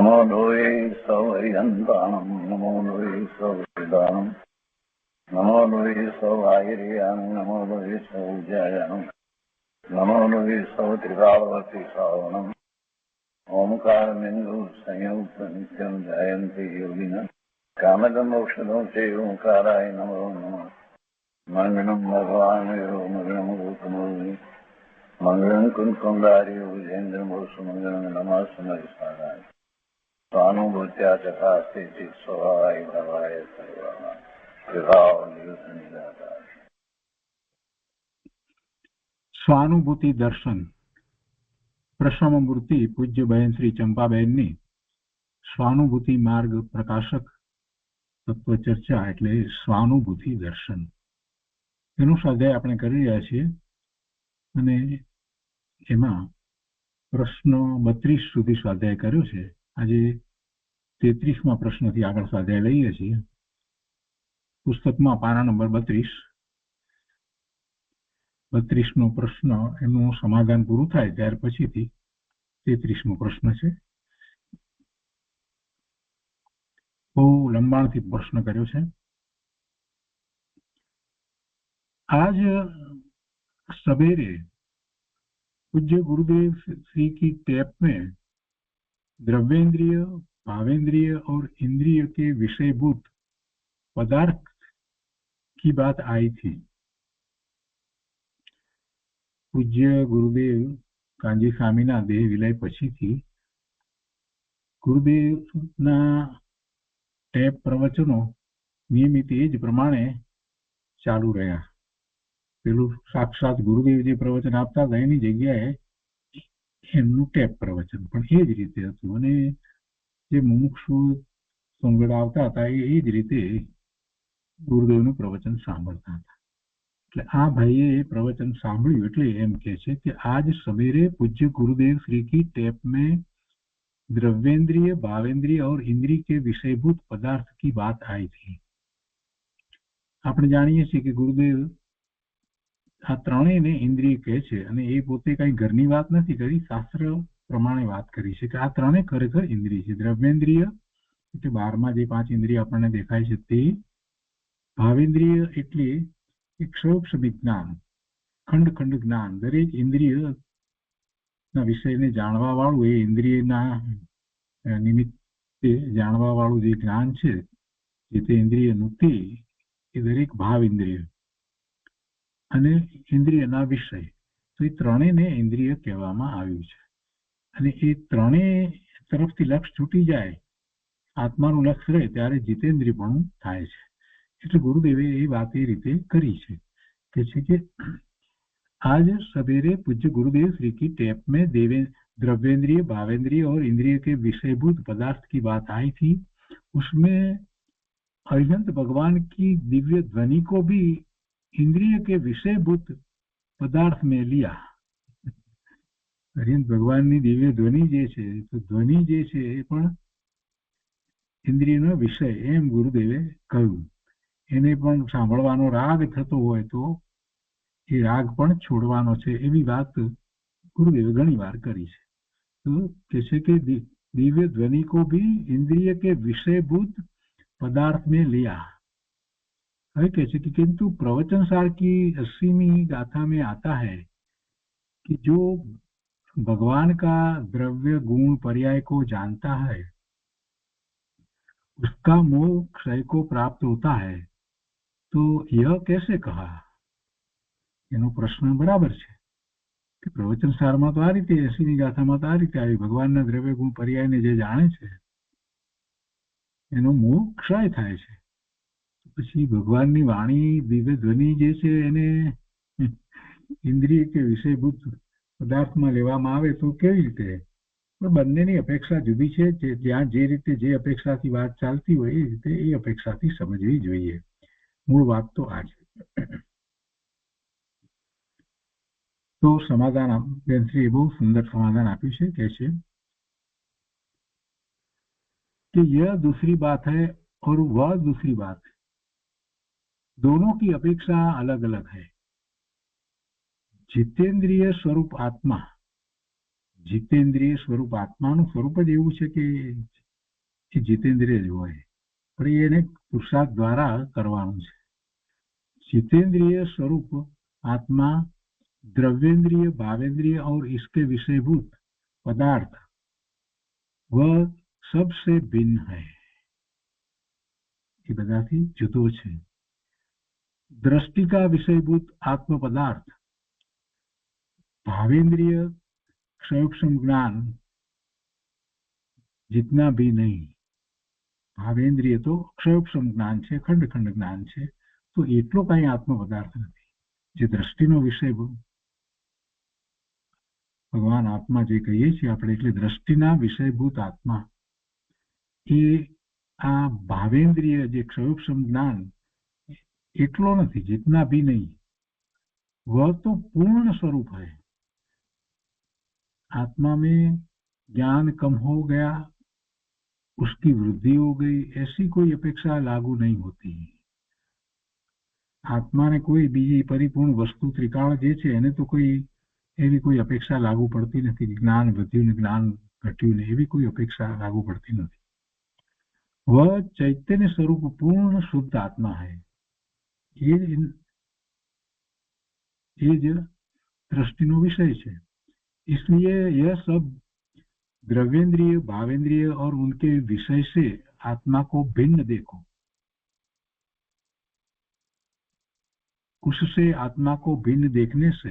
नमो लोये सौर्यन्तानं नमो लोये सौर्यदानं नमो लोये सौभागिर्यानं नमो लोये सौजयानं नमो लोये सौत्रिकावती सावनं ओंकारमिन्दु संयुक्त नित्यं जयन्ति योगिनः कामदं मोक्षदं च ओंकाराय नमो नमः मंगलम भगवान मंगलम गौतमोनि मंगलम कुंकुमधारी विजेन्द्र मोसुमंगलम नमः समरिसाराय स्वानुभूत्या चकास्ते चित स्वभावाय भवाय सर्वाः विभाव निरुद्ध निराकार। स्वानुभूति दर्शन પ્રશ્નમૂર્તિ પૂજ્ય બહેન શ્રી ચંપાબહેનની સ્વાનુભૂતિ માર્ગ પ્રકાશક તત્વ ચર્ચા એટલે સ્વાનુભૂતિ દર્શન એનું સ્વાધ્યાય આપણે કરી રહ્યા છીએ અને એમાં પ્રશ્ન 32 સુધી સ્વાધ્યાય કર્યો છે. આજે 33મા પ્રશ્નથી આગળ સ્વાધ્યાય લઈએ છીએ. પુસ્તકમાં પાના નંબર 32નો પ્રશ્ન એનું સમાધાન પૂરું થાય ત્યાર પછીથી 33મો પ્રશ્ન છે. બહુ લંબાણથી પ્રશ્ન કર્યો છે. आज सवेरे पूज्य गुरुदेव श्री की टेप में द्रव्येंद्रिय, भावेंद्रिय और इंद्रिय के विषयभूत पदार्थ की बात आई थी. पूज्य गुरुदेव कांजी स्वामीना देह विलय पछीथी गुरुदेवना टेप प्रवचनो नियमित एज प्रमाणे चालू रह्या. પેલું સાક્ષાત ગુરુદેવ જે પ્રવચન આપતા હતા એની જગ્યાએ એમનું ટેપ પ્રવચન પણ એ જ રીતે હતું અને જે મુમુક્ષુ સંગડાવતા હતા એ જ રીતે ગુરુદેવનું પ્રવચન સાંભળતા હતા. એટલે આ ભાઈએ એ પ્રવચન સાંભળ્યું એટલે એમ કહે છે કે આજ સવેરે પૂજ્ય ગુરુદેવ શ્રી की टेप में द्रव्येंद्रिय, भावेंद्रिय और इंद्रिय के विषयभूत पदार्थ की बात आई थी. આપણે જાણીએ છીએ કે ગુરુદેવ આ ત્રણેયને ઇન્દ્રિય કહે છે અને એ પોતે કઈ ઘરની વાત નથી કરી, શાસ્ત્ર પ્રમાણે વાત કરી છે કે આ ત્રણે ખરેખર ઇન્દ્રિય છે. દ્રવ્યેન્દ્રિય એટલે બહારમાં જે 5 ઇન્દ્રિય આપણને દેખાય છે તે, ભાવેન્દ્રિય એટલે ક્ષોક્ષમી જ્ઞાન, ખંડ ખંડ જ્ઞાન, દરેક ઇન્દ્રિયના વિષયને જાણવા વાળું એ ઇન્દ્રિયના નિમિત્તે જાણવા વાળું જે જ્ઞાન છે જે તે ઇન્દ્રિયનું તે એ દરેક ભાવ ઇન્દ્રિય અને ઇન્દ્રિયના વિષય, તો એ ત્રણેયને ઇન્દ્રિય કહેવામાં આવ્યું છે. અને એ ત્રણેય તરફથી લક્ષ છૂટી જાય, આત્માનું લક્ષ રહે ત્યારે જીતેન્દ્રિયપણું થાય છે. એટલે ગુરુદેવે એ વાત એ રીતે કરી છે કે आज सवेरे पूज्य गुरुदेव श्री की टेप में द्रव्येंद्रिय, भावेंद्रिय और इंद्रिय के विषयभूत पदार्थ की बात आई थी. उसमें अरिहंत भगवान की दिव्य ध्वनि को भी इंद्रिय के विषयभूत पदार्थ में लिया. અરિહંત ભગવાનની દિવ્ય ધ્વનિ જે છે તો ધ્વનિ જે છે એ પણ ઇન્દ્રિયનો વિષય એમ ગુરુદેવે કહ્યું. એને પણ સાંભળવાનો રાગ થતો હોય તો એ રાગ પણ છોડવાનો છે એવી વાત ગુરુદેવે ઘણી વાર કરી છે. તો કહે છે કે દિવ્ય ધ્વનિ को भी इंद्रिय के विषयभूत पदार्थ में लिया. હવે કહે છે કે किंतु प्रवचन सार की 80वीं गाथा में आता है कि जो भगवान का द्रव्य गुण पर्याय को जानता है उसका मोह क्षय को प्राप्त होता है. तो यह कैसे कहा? એનો પ્રશ્ન બરાબર છે કે પ્રવચન સારમાં તો આ રીતે 80મી ગાથામાં તો આ રીતે આવી, ભગવાનના દ્રવ્ય ગુણ પર્યાયને જે જાણે છે એનો મોહ ક્ષય થાય છે. પછી ભગવાનની વાણી દિવ્ય ધ્વનિ જે છે એને ઇન્દ્રિય કે વિષયભૂત પદાર્થમાં લેવામાં આવે તો કેવી રીતે? પણ બંનેની અપેક્ષા જુદી છે. જ્યાં જે રીતે જે અપેક્ષાથી વાત ચાલતી હોય એ રીતે એ અપેક્ષાથી સમજવી જોઈએ. મૂળ વાત તો આ છે. તો સમાધાન બેનશ્રીએ બહુ સુંદર સમાધાન આપ્યું છે. કહે છે कि यह दूसरी बात है और वह दूसरी बात है. दोनों की अपेक्षा अलग अलग है. जितेंद्रिय स्वरूप आत्मा જીતેન્દ્રિય સ્વરૂપ આત્માનું સ્વરૂપ જ એવું છે કે એ જીતેન્દ્રિય જ હોય, પણ એને પુરુષાર્થ દ્વારા કરવાનું છે. जितेंद्रिय स्वरूप आत्मा द्रव्येंद्रिय भावेंद्रिय और इसके विषयभूत पदार्थ वह सबसे भिन्न है. ये बधाथी जुदो छे. दृष्टि का विषयभूत आत्म पदार्थ भावेंद्रिय क्षयोक्षम ज्ञान जितना भी नहीं. भावेंद्रिय तो क्षयोक्षम ज्ञान है, खंड खंड ज्ञान है, तो એટલો કઈ આત્મ પદાર્થ નથી. જે દ્રષ્ટિનો વિષય ભગવાન આત્મા જે કહીએ છીએ આપણે, એટલે દ્રષ્ટિના વિષયભૂત આત્મા એ આ ભાવેન્દ્રિય જે ક્ષયોક્ષમ જ્ઞાન એટલો નથી, जितना भी नहीं. वह तो पूर्ण स्वरूप है. आत्मा में ज्ञान कम हो गया, उसकी वृद्धि हो गई, ऐसी कोई अपेक्षा लागू नहीं होती. આત્માને કોઈ બીજી પરિપૂર્ણ વસ્તુ ત્રિકાળ જે છે એને તો કોઈ એવી કોઈ અપેક્ષા લાગુ પડતી નથી. જ્ઞાન વધ્યું ને જ્ઞાન ઘટ્યું ને એવી કોઈ અપેક્ષા લાગુ પડતી નથી. वह चैतन्य स्वरूप पूर्ण शुद्ध आत्मा है. ये जो दृष्टिनो विषय है, इसलिए यह सब द्रव्येंद्रिय भावेंद्रिय और उनके विषय से आत्मा को भिन्न देखो. उससे आत्मा को भिन्न देखने से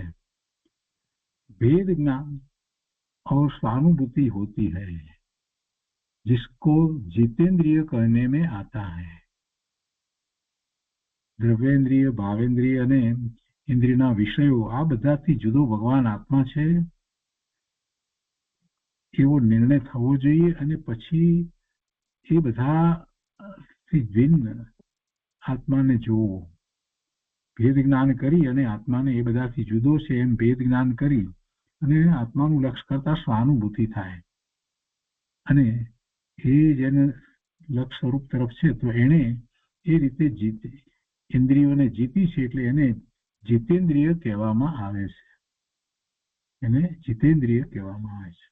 भेद ज्ञान और स्वानुभूति होती है, जिसको जितेंद्रिय कहने में आता है. द्रव्येंद्रिय भावेंद्रिय અને ઇન્દ્રિયના વિષયો આ બધાથી જુદો ભગવાન આત્મા છે એવો નિર્ણય થવો જોઈએ, અને પછી એ બધાથી ભિન્ન આત્માને જોવો. ભેદ જ્ઞાન કરી અને આત્માને એ બધાથી જુદો છે એમ ભેદ જ્ઞાન કરી અને આત્માનું લક્ષ્ય કરતા સહાનુભૂતિ થાય. અને એ જેને લક્ષ્ય સ્વરૂપ તરફ છે તો એને એ રીતે ઇન્દ્રિયોને જીતી છે, એટલે એને જીતેન્દ્રિય કહેવામાં આવે છે. એને જીતેન્દ્રિય કહેવામાં આવે છે.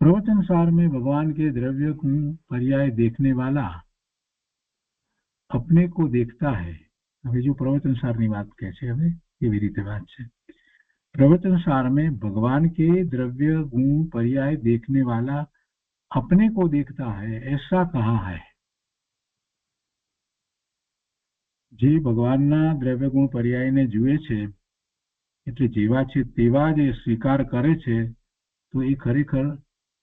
प्रवचन सार में भगवान के द्रव्य को पर्याय देखने वाला अपने को देखता है. હવે જો પ્રવચન સારની વાત કહે છે, હવે કેવી રીતે વાત છે. प्रवचन सार में भगवान के द्रव्य गुण पर्याय देखने वाला अपने को देखता है, ऐसा कहा है. જે ભગવાનના દ્રવ્ય ગુણ પર્યાયને જુએ છે, એટલે જેવા છે તેવા જ સ્વીકાર કરે છે, તો એ ખરેખર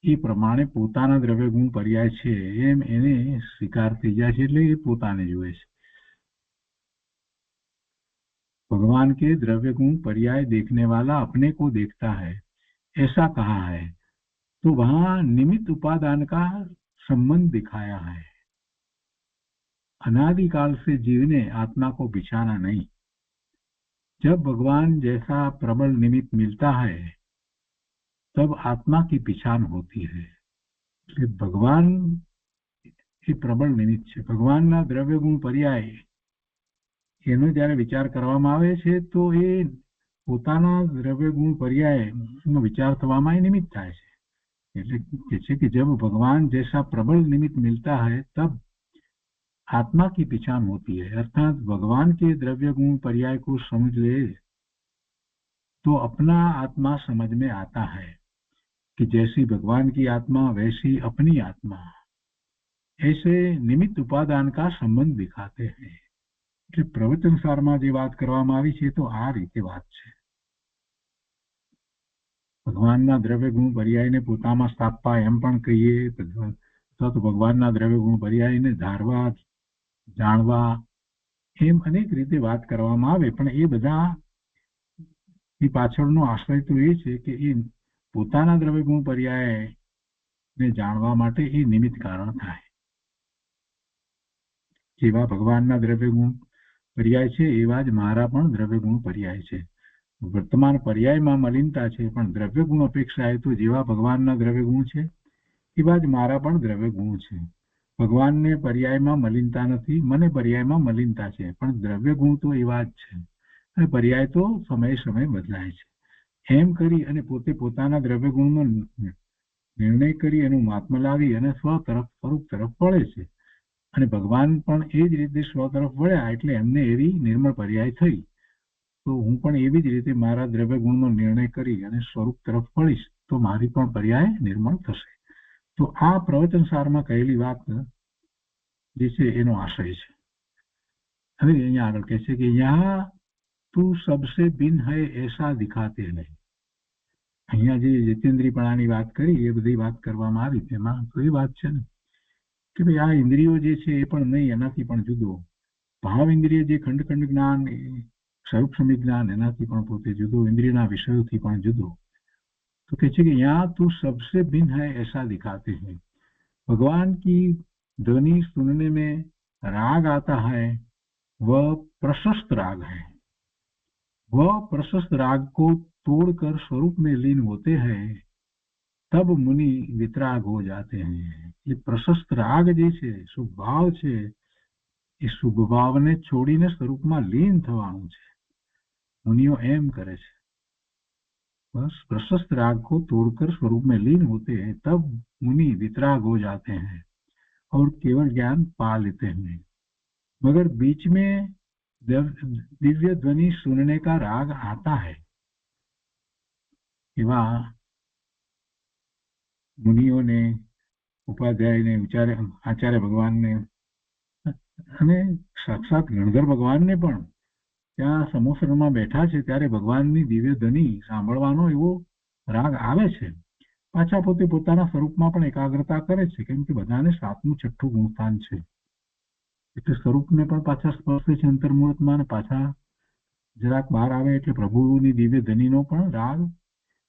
એ પ્રમાણે પોતાના દ્રવ્ય ગુણ પર્યાય છે એમ એને સ્વીકાર થઈ જાય છે, એટલે એ પોતાને જુએ છે. भगवान के द्रव्य गुण पर्याय देखने वाला अपने को देखता है, ऐसा कहा है. तो वहां निमित्त उपादान का संबंध दिखाया है. अनादिकाल से जीव ने आत्मा को बिछाना नहीं. जब भगवान जैसा प्रबल निमित्त मिलता है तब आत्मा की पहचान होती है. भगवान એ પ્રબળ નિમિત્ત છે. ભગવાનના દ્રવ્ય ગુણ પર્યાય એનો જ્યારે વિચાર કરવામાં આવે છે તો એ પોતાના દ્રવ્ય ગુણ પર્યાયનો વિચાર થવામાં એ નિમિત્ત થાય છે. એટલે કે છે કે जब भगवान जैसा प्रबल निमित्त मिलता है तब आत्मा की पहचान होती है. अर्थात भगवान के द्रव्य गुण पर्याय को समझ ले तो अपना आत्मा समझ में आता है कि जैसी भगवान की आत्मा वैसी अपनी आत्मा. ऐसे निमित्त उपादान का संबंध दिखाते हैं. એટલે પ્રવચન સારમાં જે વાત કરવામાં આવી છે તો આ રીતે વાત છે. ભગવાનના દ્રવ્ય ગુણ પર્યાયને પોતામાં સ્થાપવા એમ પણ કહીએ, અથવા તો ભગવાનના દ્રવ્ય ગુણ પર્યાયને ધારવા, જાણવા, એમ અનેક રીતે વાત કરવામાં આવે. પણ એ બધા પાછળનો આશ્રય તો એ છે કે એ પોતાના દ્રવ્ય ગુણ પર્યાયને જાણવા માટે એ નિમિત્ત કારણ થાય. જેવા ભગવાનના દ્રવ્ય ગુણ પર્યાય છે એવા જ મારા પણ દ્રવ્ય ગુણ પર્યાય છે. વર્તમાન પર્યાયમાં મલિનતા છે, પણ દ્રવ્ય ગુણ અપેક્ષાએ તો જેવા ભગવાનના દ્રવ્ય ગુણ છે એવા જ મારા પણ દ્રવ્ય ગુણ છે. ભગવાનને પર્યાયમાં મલિનતા નથી, મને પર્યાયમાં મલિનતા છે, પણ દ્રવ્ય ગુણ તો એવા જ છે. અને પર્યાય તો સમય સમય બદલાય છે. એમ કરી અને પોતે પોતાના દ્રવ્ય ગુણનો નિર્ણય કરી એનું મહાત્મા લાવી અને સ્વરૂપ તરફ વળે છે. અને ભગવાન પણ એ જ રીતે સ્વ તરફ વળ્યા એટલે એમને એવી નિર્મળ પર્યાય થઈ. તો હું પણ એવી જ રીતે મારા દ્રવ્ય ગુણનો નિર્ણય કરી અને સ્વરૂપ તરફ વળીશ તો મારી પણ પર્યાય નિર્મળ થશે. તો આ પ્રવચન સારમાં કહેલી વાત જે છે એનો આશય છે. હવે અહીંયા આગળ કહે છે કે યહાં તું સબસે ભિન્ન હૈ એસા દિખાતે હૈ. અહીંયા જે જીતેન્દ્રીપણાની વાત કરી એ બધી વાત કરવામાં આવી તેમાં તો એ વાત છે ને કે ભાઈ આ ઇન્દ્રિયો જે છે એ પણ નહીં, એનાથી પણ જુદો. ભાવ ઇન્દ્રિય જે ખંડ ખંડ જ્ઞાન, સ્વરૂપ સમિત જ્ઞાન, એનાથી પણ પોતે જુદો, ઇન્દ્રિયના વિષયોથી પણ જુદો. तो कहते कि यहाँ तू सबसे भिन्न है ऐसा दिखाते हैं. भगवान की ध्वनि सुनने में राग आता है, वह प्रशस्त राग है. वह प्रशस्त राग को तोड़कर स्वरूप में लीन होते हैं तब मुनि वितराग हो जाते हैं. ये प्रशस्त राग જે છે, શુભ ભાવ છે, એ શુભ ભાવને છોડીને સ્વરૂપમાં લીન થવાનું છે. મુનિઓ એમ કરે છે. बस प्रशस्त राग को तोड़कर स्वरूप में लीन होते हैं तब मुनि वितराग हो जाते हैं और केवल ज्ञान पा लेते हैं. मगर बीच में दिव्य ध्वनि सुनने का राग आता है. एवा मुनियों ने, उपाध्याय ने, आचार्य भगवान ने અને સાક્ષાત ગણધર ભગવાનને પણ ત્યાં સમોસરમાં બેઠા છે ત્યારે ભગવાનની દિવ્ય ધ્વનિ સાંભળવાનો એવો રાગ આવે છે. પાછા પોતે પોતાના સ્વરૂપમાં પણ એકાગ્રતા કરે છે, કેમ કે બધાને સાતમું છઠ્ઠું ગુણસ્થાન છે એટલે સ્વરૂપને પણ પાછા સ્પર્શે છે અંતર્મુહૂર્તમાં, અને પાછા જરાક બહાર આવે એટલે પ્રભુની દિવ્ય ધ્વનિનો પણ રાગ,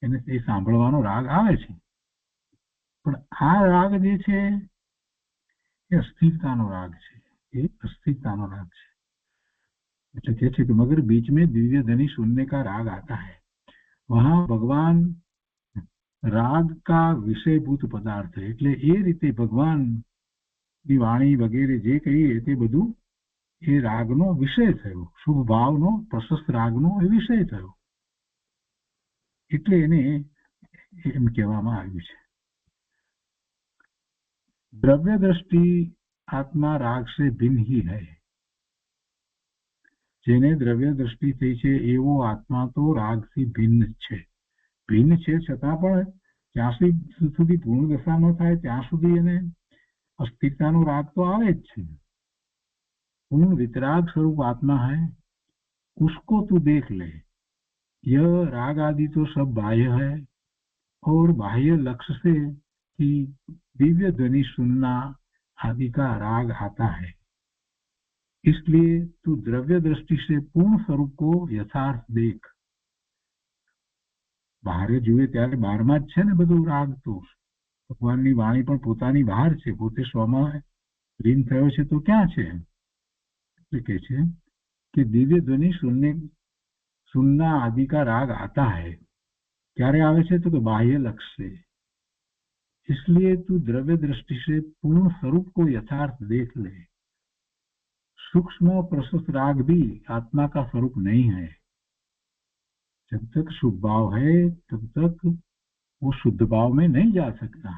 એને એ સાંભળવાનો રાગ આવે છે. પણ આ રાગ જે છે એ અસ્થિરતાનો રાગ છે. એ અસ્થિरताનો राग છે. એટલે કહે છે કે मगर बीच में दिव्य ध्वनि सुनने का राग आता है, वहां भगवान राग का विषयभूत पदार्थ है. એટલે એ રીતે ભગવાનની વાણી વગેરે જે કહીએ તે બધું એ રાગનો વિષય થયો, શુભ ભાવનો, પ્રશસ્ત રાગનો એ વિષય થયો. એટલે એને એમ કહેવામાં આવ્યું છે. દ્રવ્ય દ્રષ્ટિ आत्मा राग से भिन्न ही है. જેને દ્રવ્ય દ્રષ્ટિ થઈ છે એવો આત્મા તો રાગથી ભિન્ન છે. ભિન્ન છે છતાં પણ જ્યાં સુધી પૂર્ણ દશા ન થાય ત્યાં સુધી એને અસ્થિરતાનો રાગ તો આવે જ છે. पूर्ण वितराग स्वरूप आत्मा है, उसको तू देख ले. यह राग आदि तो सब बाह्य है और बाह्य लक्ष्य से ही दिव्य ध्वनि सुनना आदि का राग आता है. इसलिए तू द्रव्य दृष्टि से पूर्ण स्वरूप को यथार्थ देख. બહારે જુએ ત્યારે બહારમાં જ છે ને બધું રાગ. તો ભગવાનની વાણી પણ પોતાની બહાર છે, પોતે સ્વમાં લીન થયો છે તો ક્યાં છે? એટલે કે છે કે દિવ્ય ધ્વનિ सुनना आदि का राग आता है. ક્યારે આવે છે? તો બાહ્ય લક્ષ से. इसलिए तू द्रव्य दृष्टि से पूर्ण स्वरूप को यथार्थ देख ले. सूक्ष्म प्रशस्त राग भी आत्मा का स्वरूप नहीं है. जब तक शुभ भाव है तब तक वो शुद्ध भाव में नहीं जा सकता.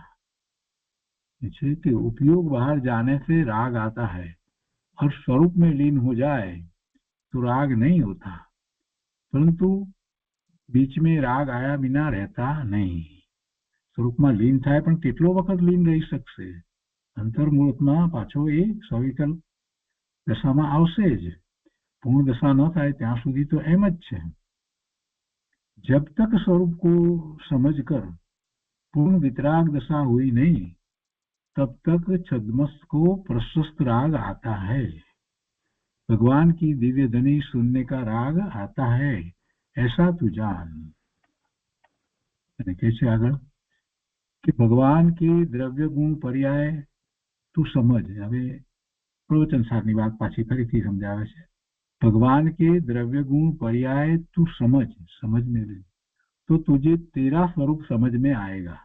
जैसे कि उपयोग बाहर जाने से राग आता है और स्वरूप में लीन हो जाए तो राग नहीं होता, परंतु बीच में राग आया बिना रहता नहीं. સ્વરૂપમાં લીન થાય પણ કેટલો વખત લીન રહી શકશે? અંતર્મુહૂર્તમાં પાછો એ સવિકલ્પ દશામાં આવશે જ. પૂર્ણ દશા ન થાય ત્યાં સુધી તો એમ જ છે. जब तक स्वरूप को समझकर पूर्ण वितराग दशा हुई नहीं तब तक छद्मस को प्रशस्त राग आता है. भगवान की दिव्य ध्वनि सुनने का राग आता है, ऐसा तू जान. कैसे आगे कि भगवान के द्रव्य गुण पर्याय तू समझ. હવે પ્રવચન સારની વાત પાછી ફરીથી સમજાવે છે. भगवान के द्रव्य गुण पर्याय तू समझ में ले तो तुझे तेरा स्वरूप समझ में आएगा.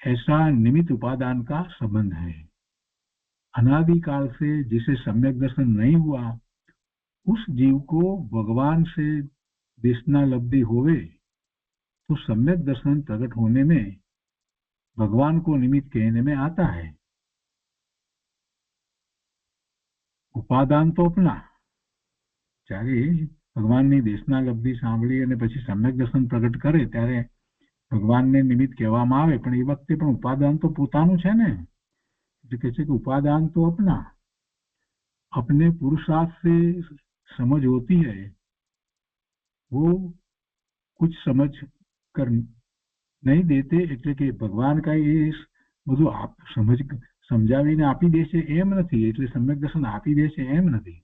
ऐसा निमित्त उपादान का संबंध है. अनादिकाल से जिसे सम्यक दर्शन नहीं हुआ उस जीव को भगवान से देशना लब्धि होवे तो सम्यक दर्शन प्रकट होने में भगवान को निमित्त कहने में आता है। उपादान तो अपना, જ્યારે ભગવાનની દેશના લબ્ધિ સાંભળી અને પછી સમ્યક દર્શન પ્રગટ કરે ત્યારે ભગવાનને નિમિત્ત કહેવામાં આવે, પણ એ વખતે પણ ઉપાદાન તો પોતાનું છે ને। એટલે કહે છે કે ઉપાદાન તો अपना, अपने पुरुषार्थ से समझ होती है, वो कुछ समझ कर नहीं देते। એટલે કે ભગવાન કાંઈ એ બધું સમજાવીને આપી દેશે એમ નથી, એટલે સમ્યક દર્શન આપી દેશે એમ નથી।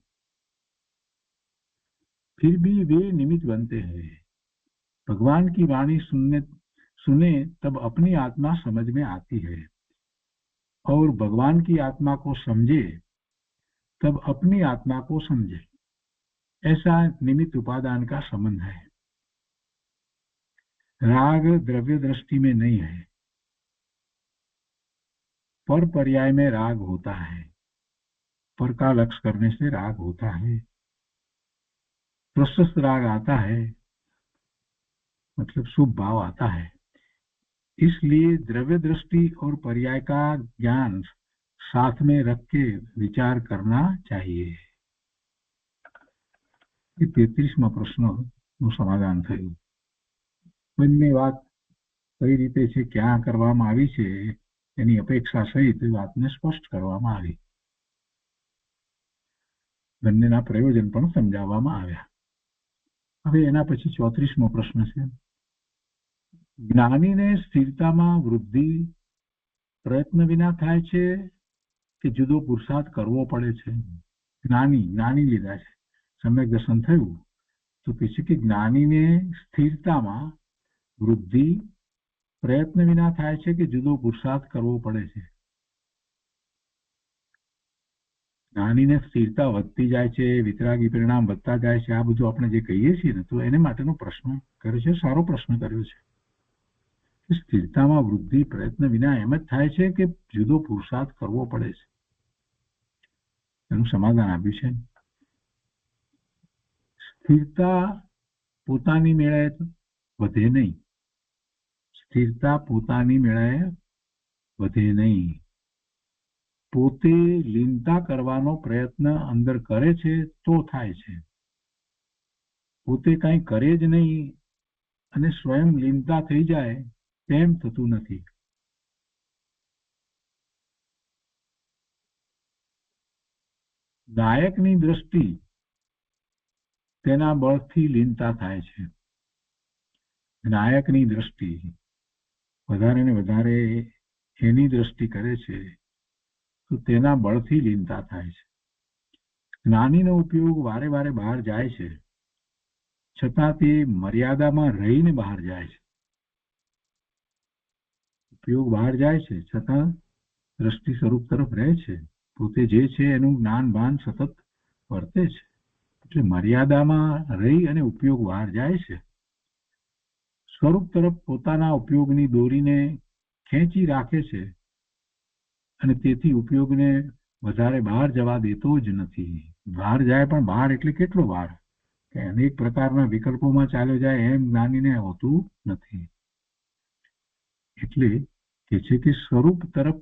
फिर भी वे निमित्त बनते हैं। भगवान की वाणी सुने तब अपनी आत्मा समझ में आती है, और भगवान की आत्मा को समझे तब अपनी आत्मा को समझे। ऐसा निमित्त उपादान का संबंध है। राग द्रव्य दृष्टि में नहीं है, पर पर्याय में राग होता है। पर का लक्ष्य करने से राग होता है। प्रशस्त राग आता है, मतलब शुभ भाव आता है। इसलिए द्रव्य दृष्टि और पर्याय का ज्ञान साथ में रख के विचार करना चाहिए। 33માં પ્રશ્નનું સમાધાન થયું। બંને વાત કઈ રીતે છે, ક્યાં કરવામાં આવી છે એની અપેક્ષા સહિત વાતને સ્પષ્ટ કરવામાં આવી। બંનેના પ્રયોજન પણ સમજાવવામાં આવ્યા। હવે એના પછી 34મો પ્રશ્ન છે, જ્ઞાનીને સ્થિરતામાં વૃદ્ધિ પ્રયત્ન વિના થાય છે કે જુદો પુરુષાર્થ કરવો પડે છે? જ્ઞાની લીધા છે, સમ્યક દર્શન થયું તો કહે છે કે જ્ઞાનીને સ્થિરતામાં વૃદ્ધિ પ્રયત્ન વિના થાય છે કે જુદો પુરુષાર્થ કરવો પડે છે? જ્ઞાનીને સ્થિરતા વધતી જાય છે, વિતરાગી પરિણામ વધતા જાય છે, આ બધું આપણે જે કહીએ છીએ ને, તો એને માટેનો પ્રશ્ન કર્યો છે, સારો પ્રશ્ન કર્યો છે। સ્થિરતામાં વૃદ્ધિ પ્રયત્ન વિના એમ જ થાય છે કે જુદો પુરુષાર્થ કરવો પડે છે? એનું સમાધાન આપ્યું છે। સ્થિરતા પોતાની મેળે વધે નહીં, સ્થિરતા પોતાની મેળે વધે નહીં। પોતે લીનતા કરવાનો પ્રયત્ન અંદર કરે છે તો થાય છે। પોતે કંઈ કરે જ નહીં અને સ્વયં લીનતા થઈ જાય તેમ થતું નથી। નાયકની દ્રષ્ટિ તેના બળથી લીનતા થાય છે। નાયકની દ્રષ્ટિ વધારે ને વધારે એની દ્રષ્ટિ કરે છે તો તેના બળથી લીનતા થાય છે। જ્ઞાનીનો ઉપયોગ વારે વારે બહાર જાય છે, છતાં તે મર્યાદામાં રહીને બહાર જાય છે। ઉપયોગ બહાર જાય છે છતાં દ્રષ્ટિ સ્વરૂપ તરફ રહે છે, પોતે જે છે એનું જ્ઞાન ભાન સતત વર્તે છે। એટલે મર્યાદામાં રહી અને ઉપયોગ બહાર જાય છે। સ્વરૂપ તરફ પોતાના ઉપયોગની દોરીને ખેંચી રાખે છે અને તેથી ઉપયોગને વધારે બહાર જવા દેતો જ નથી। બહાર જાય પણ બહાર એટલે કેટલો બહાર, કે અનેક પ્રકારના વિકલ્પોમાં ચાલ્યો જાય એમ જ્ઞાનીને હોતું નથી। એટલે કે છે કે સ્વરૂપ તરફ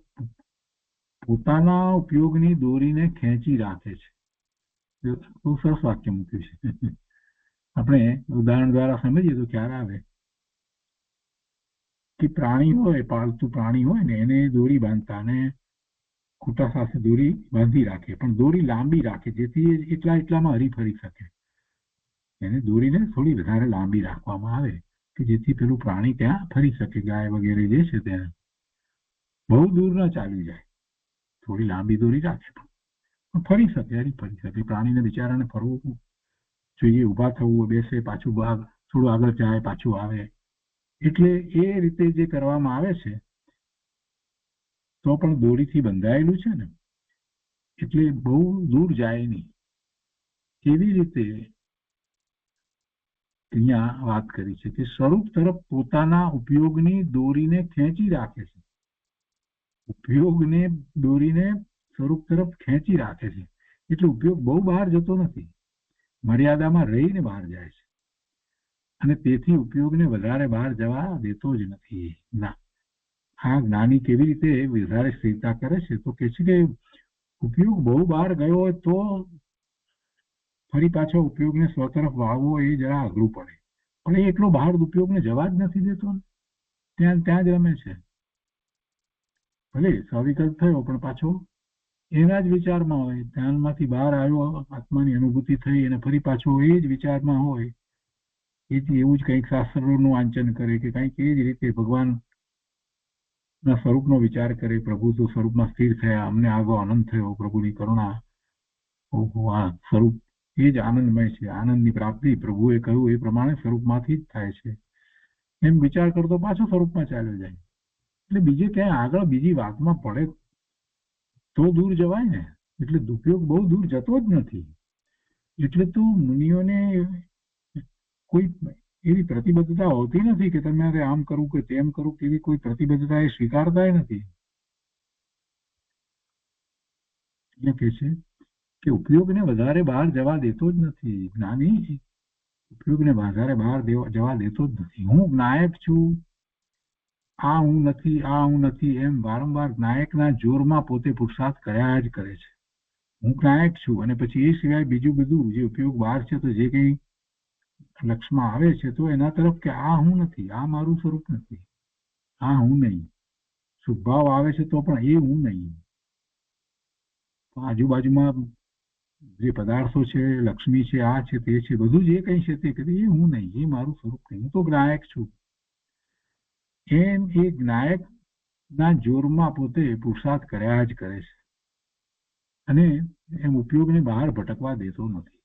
પોતાના ઉપયોગની દોરીને ખેંચી રાખે છે। બહુ સરસ વાક્ય મૂક્યું છે। આપણે ઉદાહરણ દ્વારા સમજીએ તો ખ્યાલ આવે કે પ્રાણી હોય, પાલતુ प्राणी હોય ને, એને દોરી બાંધતા અને ખૂટા સાથે દોરી બાંધી રાખે, પણ દોરી લાંબી રાખે જેથી એટલામાં હરીફરી શકે। એને દોરીને થોડી વધારે લાંબી રાખવામાં આવે કે જેથી પેલું પ્રાણી ત્યાં ફરી શકે, ગાય વગેરે જે છે ત્યાં બહુ દૂર ન ચાલી જાય। થોડી લાંબી દોરી રાખે પણ ફરી શકે, હરીફરી શકે। પ્રાણીને બિચારાને ફરવું જોઈએ, ઊભા થવું, બેસે, પાછું થોડું આગળ જાય, પાછું આવે। એટલે એ રીતે જે કરવામાં આવે છે તો પણ દોરીથી બંધાયેલું છે ને, એટલે બહુ દૂર જાય નહીં। કેવી રીતે અહીંયા વાત કરી છે કે સ્વરૂપ તરફ પોતાના ઉપયોગની દોરીને ખેંચી રાખે છે। ઉપયોગને દોરીને સ્વરૂપ તરફ ખેંચી રાખે છે એટલે ઉપયોગ બહુ બહાર જતો નથી। મર્યાદામાં રહીને બહાર જાય છે અને તેથી ઉપયોગને વધારે બહાર જવા દેતો જ નથી. ના, આ જ્ઞાની કેવી રીતે વધારે સ્થિરતા કરે છે તો કે છે કે ઉપયોગ બહુ બહાર ગયો હોય તો ફરી પાછો ઉપયોગને સ્વતરફ વાળવો એ જરા અઘરું પડે, પણ એ એટલો બહાર ઉપયોગને જવા જ નથી દેતો, ત્યાં ત્યાં જ રમે છે. ભલે સવિકલ્પ થયો પણ પાછો એના જ વિચારમાં હોય, ધ્યાનમાંથી બહાર આવ્યો, આત્માની અનુભૂતિ થઈ અને ફરી પાછો એ જ વિચારમાં હોય. એથી એવું જ કંઈક શાસ્ત્રોનું વાંચન કરે કે કંઈક એ જ રીતે ભગવાનના સ્વરૂપનો વિચાર કરે, પ્રભુ તો સ્વરૂપમાં સ્થિર થયા, અમને આગો આનંદ થયો, પ્રભુની કરુણા, ઓહો આ સ્વરૂપ એ જ આનંદમય છે, આનંદની પ્રાપ્તિ પ્રભુએ કહ્યું એ પ્રમાણે સ્વરૂપમાંથી જ થાય છે, એમ વિચાર કરતો પાછો સ્વરૂપમાં ચાલ્યો જાય. એટલે બીજે ક્યાંય આગળ બીજી વાતમાં પડે તો દૂર જવાય ને, એટલે દુરુપયોગ બહુ દૂર જતો જ નથી. એટલે તો મુનિઓને કોઈ એવી પ્રતિબદ્ધતા હોતી નથી કે તમારે આમ કરવું કે તેમ કરવું, એવી કોઈ પ્રતિબદ્ધતા એ સ્વીકારતા નથી. એટલે કે છે કે ઉપયોગને વધારે બહાર જવા દેતો જ નથી. જ્ઞાની ઉપયોગને વધારે બહાર જવા દેતો જ નથી. હું નાયક છું, આ હું નથી, આ હું નથી, એમ વારંવાર નાયકના જોરમાં પોતે પુરુષાર્થ કર્યા જ કરે છે. હું નાયક છું અને પછી એ સિવાય બીજું બધું જે ઉપયોગ બહાર છે તો જે કંઈ લક્ષમાં આવે છે તો એના તરફ કે આ હું નથી, આ મારું સ્વરૂપ નથી, આ હું નહીં. શુભભાવ આવે છે તો પણ એ હું નહીં. આજુબાજુમાં જે પદાર્થો છે, લક્ષ્મી છે, આ છે, તે છે, બધું જે કંઈ છે તે એ હું નહીં, એ મારું સ્વરૂપ નહીં, હું તો નાયક છું. એમ એ નાયકના જોરમાં પોતે પુરુષાર્થ કર્યા જ કરે છે અને એમ ઉપયોગને બહાર ભટકવા દેતો નથી.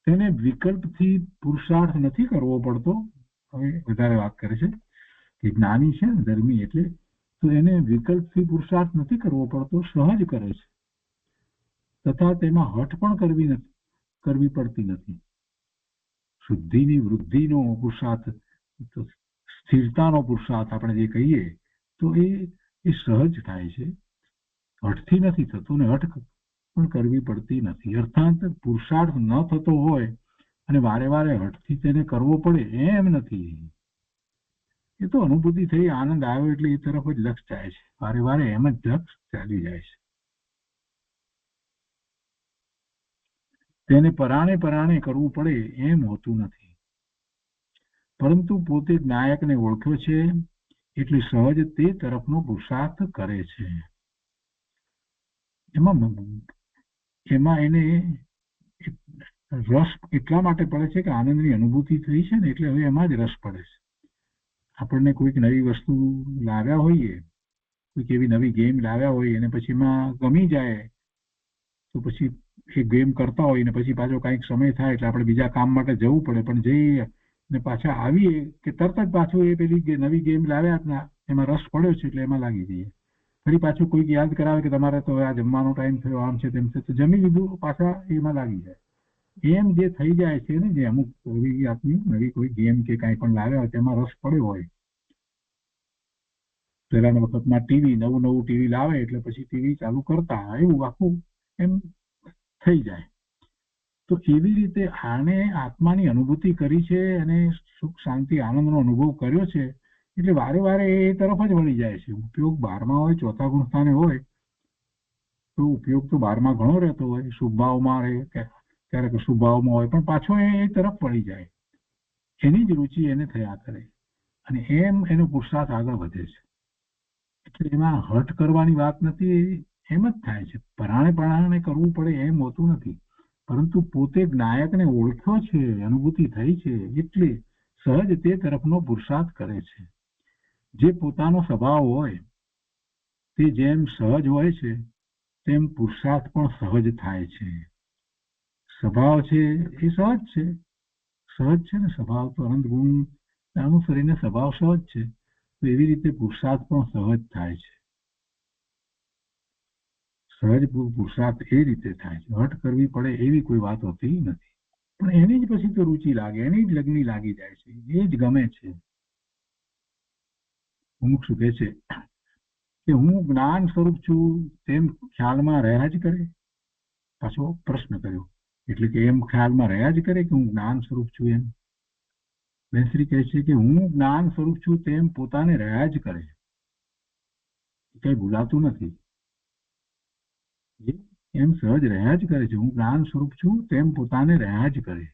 તેને વિકલ્પથી પુરુષાર્થ નથી કરવો પડતો. હવે વધારે વાત કરે છે કે જ્ઞાની છે ને ધર્મી, એટલે તો એને વિકલ્પથી પુરુષાર્થ નથી કરવો પડતો, સહજ કરે છે, તથા તેમાં હઠ પણ કરવી પડતી નથી. શુદ્ધિની વૃદ્ધિનો પુરુષાર્થ, સ્થિરતાનો પુરુષાર્થ આપણે જે કહીએ તો એ સહજ થાય છે, હઠથી નથી થતો ને હઠ પણ કરવી પડતી નથી. અર્થાત પુરુષાર્થ ન થતો હોય અને વારે વારે હઠથી તેને કરવો પડે એમ નથી. એ તો અનુભૂતિ થઈ, આનંદ આવ્યો એટલે એ તરફ જ લક્ષ જાય છે, વારે વારે એમ જ લક્ષ ચાલી જાય છે. તેને પરાણે કરવું પડે એમ હોતું નથી. પરંતુ પોતે નાયકને ઓળખ્યો છે એટલે સહજ તે તરફનો પુરુષાર્થ કરે છે. એમાં એને રસ એટલા માટે પડે છે કે આનંદની અનુભૂતિ થઈ છે ને, એટલે હવે એમાં જ રસ પડે છે. આપણને કોઈક નવી વસ્તુ લાવ્યા હોઈએ, કોઈક એવી નવી ગેમ લાવ્યા હોઈએ અને પછી એમાં ગમી જાય તો પછી એ ગેમ કરતા હોય ને પછી પાછો કંઈક સમય થાય એટલે આપણે બીજા કામ માટે જવું પડે, પણ જઈએ ને પાછા આવીએ કે તરત જ પાછું એ પેલી નવી ગેમ લાવ્યા એમાં રસ પડ્યો છે એટલે એમાં લાગી જઈએ. ફરી પાછું કોઈક યાદ કરાવે કે તમારે તો આ જમવાનો ટાઈમ થયો, આમ છે તેમ છે, તો જમી લીધું, પાછા એમાં લાગી જાય. એમ જે થઈ જાય છે ને, જે અમુક નવી કોઈ ગેમ કે કાંઈ પણ લાવ્યા હોય તેમાં રસ પડ્યો હોય. પહેલાના વખતમાં નવું ટીવી લાવે એટલે પછી ટીવી ચાલુ કરતા, એવું આખું એમ થઈ જાય. તો એવી રીતે આને આત્માની અનુભૂતિ કરી છે અને સુખ શાંતિ આનંદનો અનુભવ કર્યો છે એટલે વારે વારે એ તરફ જ વળી જાય છે. ઉપયોગ 12માં હોય, ચોથા ગુણ સ્થાને હોય તો ઉપયોગ તો 12માં ઘણો રહેતો હોય, શુભભાવમાં રહે, ક્યારેક શુભભાવમાં હોય, પણ પાછો એ તરફ વળી જાય, એની જ રુચિ એને થયા કરે અને એમ એનો પુરુષાર્થ આગળ વધે છે. એટલે એમાં હઠ કરવાની વાત નથી, એમ જ થાય છે. પરાણે કરવું પડે એમ હોતું નથી, પરંતુ પોતે નાયકને ઓળખ્યો છે, અનુભૂતિ થઈ છે એટલે સહજ તે તરફનો પુરુષાર્થ કરે છે. જે પોતાનો સ્વભાવ હોય તે જેમ સહજ હોય છે તેમ પુરુષાર્થ પણ સહજ થાય છે. સ્વભાવ છે એ સહજ છે ને, સ્વભાવ તો અનંત ગુણ અનુસરીને સ્વભાવ સહજ છે, તો એવી રીતે પુરુષાર્થ પણ સહજ થાય છે. સહજ પુરુષાર્થ એ રીતે થાય છે, હઠ કરવી પડે એવી કોઈ વાત હોતી નથી. પણ એની જ પછી તો રુચિ લાગે, એની જ લગ્ની લાગી જાય છે, એ જ ગમે છે. અમુક શું કહે છે કે હું જ્ઞાન સ્વરૂપ છું તેમ ખ્યાલમાં રહ્યા જ કરે. પાછો પ્રશ્ન કર્યો એટલે કે એમ ખ્યાલમાં રહ્યા જ કરે કે હું જ્ઞાન સ્વરૂપ છું એમ. શ્રી કહે છે કે હું જ્ઞાન સ્વરૂપ છું તેમ પોતાને રહ્યા જ કરે, કઈ ભૂલાતું નથી. એમ સહજ રહ્યા જ કરે છે. હું જ્ઞાન સ્વરૂપ છું તેમ પોતાને રહ્યા જ કરે.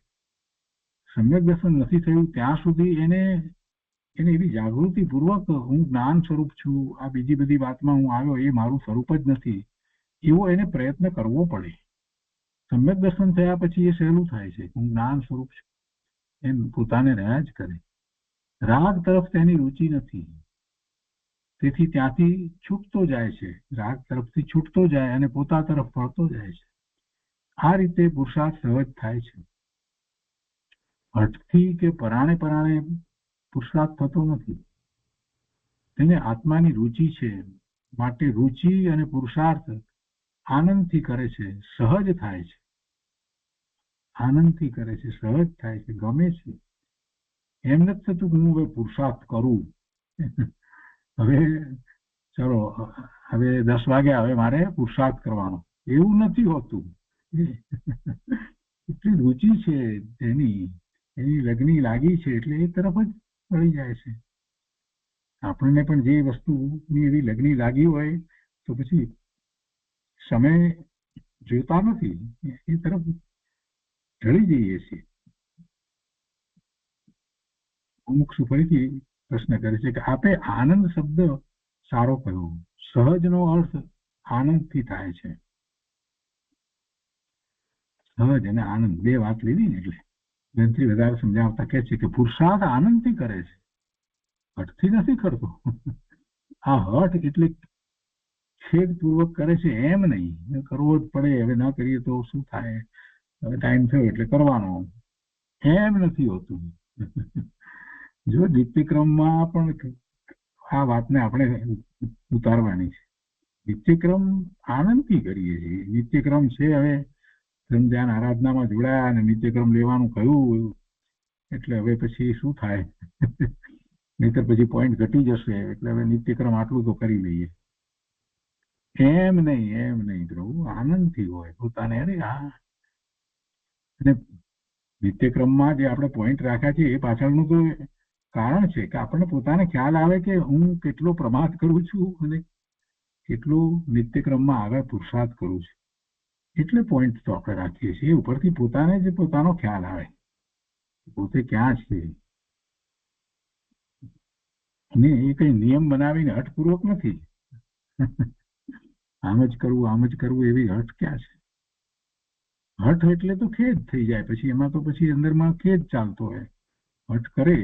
સમ્યક દર્શન નથી થયું ત્યાં સુધી એને એવી જાગૃતિ પૂર્વક હું જ્ઞાન સ્વરૂપ છું, આ બીજી બધી વાતમાં હું આવ્યો એ મારું સ્વરૂપ જ નથી, એવો એને પ્રયત્ન કરવો પડે. સમ્યક દર્શન થયા પછી એ સહેલું થાય છે. હું જ્ઞાન સ્વરૂપ છું એમ પોતાને રહ્યા જ કરે. રાગ તરફ તેની રુચિ નથી, તેથી ત્યાંથી છૂટતો જાય છે. રાગ તરફથી છૂટતો જાય અને પોતા તરફ ફરતો જાય છે. આ રીતે પુરુષાર્થ સહજ થાય છે. હઠથી કે પરાણે પરાણે પુરુષાર્થ થતો નથી. તેને આત્માની રુચિ છે, માટે રુચિ અને પુરુષાર્થ આનંદથી કરે છે, સહજ થાય છે. આનંદથી કરે છે, સહજ થાય છે, ગમે છે. એમ નથી થતું કે હું હવે પુરુષાર્થ કરું, હવે ચલો હવે 10 વાગ્યા, હવે મારે પુરુષાર્થ કરવાનો, એવું નથી હોતું. એટલી રુચિ છે એની લગ્ની લાગી છે એટલે એ તરફ જ વળી જાય છે. આપણને પણ જે વસ્તુની એવી લગ્ની લાગી હોય તો પછી સમય જોતા નથી, એ તરફ ઢળી જઈએ છીએ. અમુક ફરીથી પ્રશ્ન કરે છે કે આપે આનંદ શબ્દ સારો કહ્યો, સહજનો અર્થ આનંદથી થાય છે. સહજ અને આનંદ બે વાત લીધી ને એટલે ગ્રંથથી વધારે સમજાવતા કહે છે કે પુરુષાર્થ આનંદથી કરે છે, હઠથી નથી કરતો. આ હઠ એટલે ખેદપૂર્વક કરે છે એમ નહીં, કરવો જ પડે, હવે ન કરીએ તો શું થાય, હવે ટાઈમ થયો એટલે કરવાનો, એમ નથી હોતું. જો નિત્યક્રમમાં પણ આ વાતને આપણે ઉતારવાની છે. નિત્યક્રમ આનંદથી કરીએ છીએ. નિત્યક્રમ છે, હવે ધન ધ્યાન આરાધનામાં જોડાયા અને નિત્યક્રમ લેવાનું કહ્યું એટલે હવે પછી શું થાય, નહીતર પછી પોઈન્ટ ઘટી જશે. એટલે હવે નિત્યક્રમ આટલું તો કરી લઈએ. એમ નહીં પ્રભુ, આનંદથી હોય પોતાને. અરે હા, અને નિત્યક્રમમાં જે આપણે પોઈન્ટ રાખ્યા છે એ પાછળનું તો કારણ છે કે આપણને પોતાને ખ્યાલ આવે કે હું કેટલો પ્રમાદ કરું છું અને કેટલો નિત્યક્રમમાં આગળ પુરુષાર્થ કરું છું. એટલે પોઈન્ટ તો આપણે રાખીએ છીએ. ઉપરથી પોતાને જ પોતાનો ખ્યાલ આવે પોતે ક્યાં છે. અને એ કઈ નિયમ બનાવીને હઠપૂર્વક નથી. આમ જ કરવું એવી હઠ ક્યાં છે? હઠ એટલે તો ખેદ થઈ જાય પછી, એમાં તો પછી અંદરમાં ખેદ ચાલતો હોય. હઠ કરે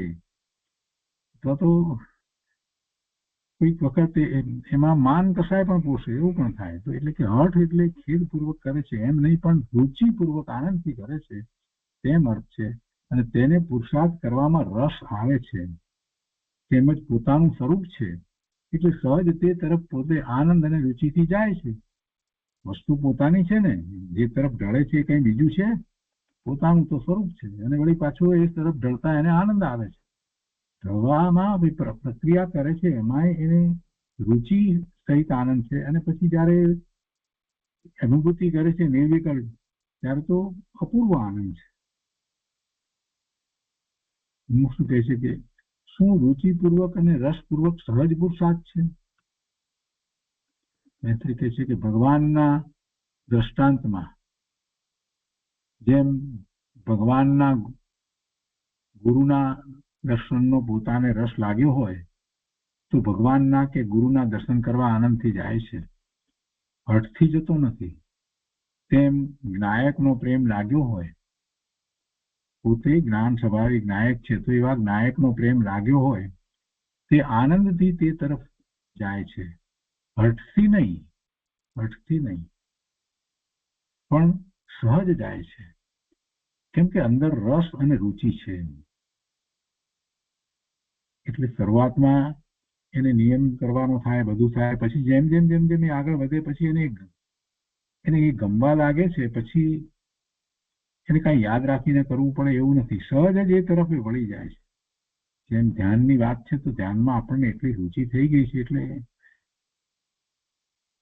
તો કોઈક વખત એમાં માન કસાય પણ પોષે એવું પણ થાય. તો એટલે કે હઠ એટલે ખેદપૂર્વક કરે છે એમ નહીં, પણ રુચિપૂર્વક આનંદથી કરે છે તેમ અર્થ છે. અને તેને પુરુષાર્થ કરવામાં રસ આવે છે, તેમજ પોતાનું સ્વરૂપ છે એટલે સહજ તે તરફ પોતે આનંદ અને રુચિથી જાય છે. વસ્તુ પોતાની છે ને, જે તરફ ઢળે છે કઈ બીજું છે? પોતાનું તો સ્વરૂપ છે. અને વળી પાછું એ તરફ ઢળતા એને આનંદ આવે છે. ઢળવામાં પ્રક્રિયા કરે છે એમાં એને રુચિ સહિત આનંદ છે. અને પછી જયારે અનુભૂતિ કરે છે નિર્વિકલ્પ, ત્યારે તો અપૂર્વ આનંદ છે. હું શું કહે છે કે શું રુચિપૂર્વક અને રસપૂર્વક સહજ પુરુષાર્થ છે? મૈત્રી કહે છે કે ભગવાનના દ્રષ્ટાંતમાં જેમ ભગવાનના ગુરુના દર્શનનો પોતાને રસ લાગ્યો હોય તો ભગવાનના કે ગુરુના દર્શન કરવા આનંદથી જાય છે, હઠથી જતો નથી. તેમ જ્ઞાયકનો પ્રેમ લાગ્યો હોય, પોતે જ્ઞાન સ્વભાવિક નાયક છે તો એવા જ્ઞાયકનો પ્રેમ લાગ્યો હોય તે આનંદથી તે તરફ જાય છે, હઠથી નહીં પણ સહજ જાય છે. કેમ કે અંદર રસ અને રુચિ છે. એટલે શરૂઆતમાં એને નિયમ કરવાનો થાય, બધું થાય, પછી જેમ જેમ એ આગળ વધે પછી એને એ ગમવા લાગે છે, પછી એને કાંઈ યાદ રાખીને કરવું પડે એવું નથી. સહજ જ એ તરફ વળી જાય છે. જેમ ધ્યાનની વાત છે તો ધ્યાનમાં આપણને એટલી રુચિ થઈ ગઈ છે એટલે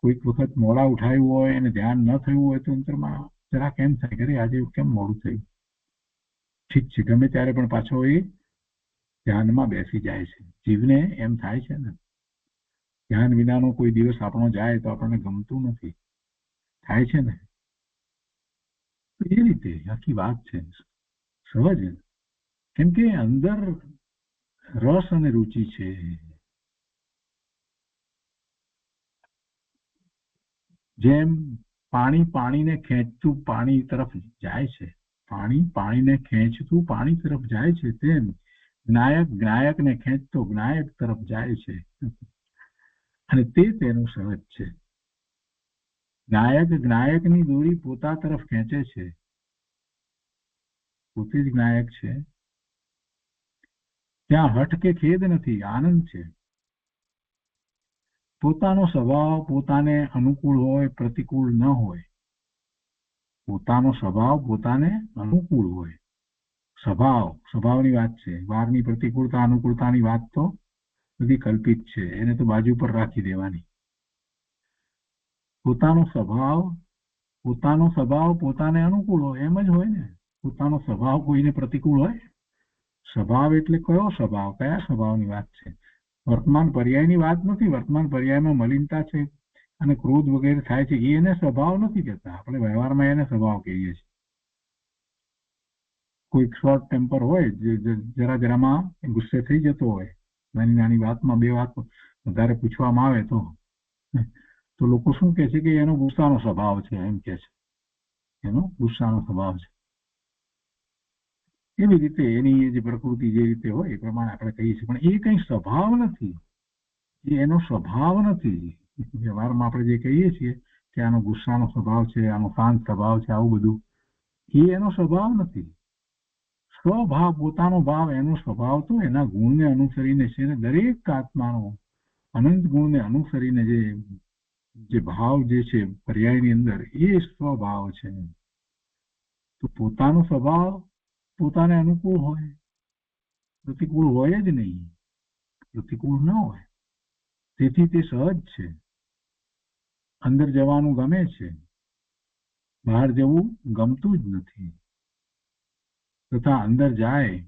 કોઈક વખત મોડા ઉઠાયું હોય અને ધ્યાન ન થયું હોય તો અંતરમાં જરા કેમ થાય કે આજે કેમ મોડું થયું. ઠીક છે, ગમે ત્યારે પણ પાછો એ ધ્યાનમાં બેસી જાય છે. જીવને એમ થાય છે ને, ધ્યાન વિનાનો કોઈ દિવસ આપણો જાય તો આપણને ગમતું નથી, થાય છે ને. તો એ રીતે આખી વાત છે, સહજ. કેમ કે અંદર રસ અને રુચિ છે. જેમ પાણી પાણીને ખેંચતું પાણી તરફ જાય છે, પાણી પાણીને ખેંચતું પાણી તરફ જાય છે, તેમ જ્ઞાયક જ્ઞાયકને ખેંચતો જ્ઞાયક તરફ જાય છે. અને તે તેનું સહજ છે. જ્ઞાયક જ્ઞાયકની દોરી પોતા તરફ ખેંચે છે, પોતે જ જ્ઞાયક છે. ત્યાં હઠ કે ખેદ નથી, આનંદ છે. પોતાનો સ્વભાવ પોતાને અનુકૂળ હોય, પ્રતિકૂળ ન હોય. પોતાનો સ્વભાવ પોતાને અનુકૂળ હોય. સ્વભાવની વાત છે. બહારની પ્રતિકૂળતા અનુકૂળતાની વાત તો બધી કલ્પિત છે, એને તો બાજુ પર રાખી દેવાની. પોતાનો સ્વભાવ પોતાને અનુકૂળ હોય એમ જ હોય ને. પોતાનો સ્વભાવ કોઈને પ્રતિકૂળ હોય? સ્વભાવ એટલે કયો સ્વભાવ? કયા સ્વભાવની વાત છે? વર્તમાન પર્યાયની વાત નથી. વર્તમાન પર્યાયમાં મલિનતા છે અને ક્રોધ વગેરે થાય છે, એને સ્વભાવ નથી કહેતા. આપણે વ્યવહારમાં એને સ્વભાવ કહીએ છીએ. કોઈ શોર્ટ ટેમ્પર હોય, જરા જરામાં ગુસ્સે થઈ જતો હોય, નાની નાની વાતમાં બે વાત વધારે પૂછવામાં આવે તો લોકો શું કહે છે કે એનો ગુસ્સાનો સ્વભાવ છે, એમ કે છે એનો ગુસ્સાનો સ્વભાવ છે. એવી રીતે એની જે પ્રકૃતિ જે રીતે હોય એ પ્રમાણે આપણે કહીએ છીએ, પણ એ કઈ સ્વભાવ નથી. એ એનો સ્વભાવ નથી. વ્યવહારમાં આપણે જે કહીએ છીએ કે આનો ગુસ્સાનો સ્વભાવ છે, આનો શાંત સ્વભાવ છે, આવું બધું, એ એનો સ્વભાવ નથી. સ્વભાવ, પોતાનો ભાવ, એનો સ્વભાવ તો એના ગુણને અનુસરીને છે ને. દરેક આત્માનો અનંત ગુણને અનુસરીને જે ભાવ જે છે પર્યાયની અંદર, એ સ્વભાવ છે. તો પોતાનો સ્વભાવ પોતાને અનુકૂળ હોય, પ્રતિકૂળ હોય જ નહીં, પ્રતિકૂળ ન હોય. તેથી તે સહજ છે. અંદર જવાનું ગમે છે, બહાર જવું ગમતું જ નથી. તથા અંદર જાય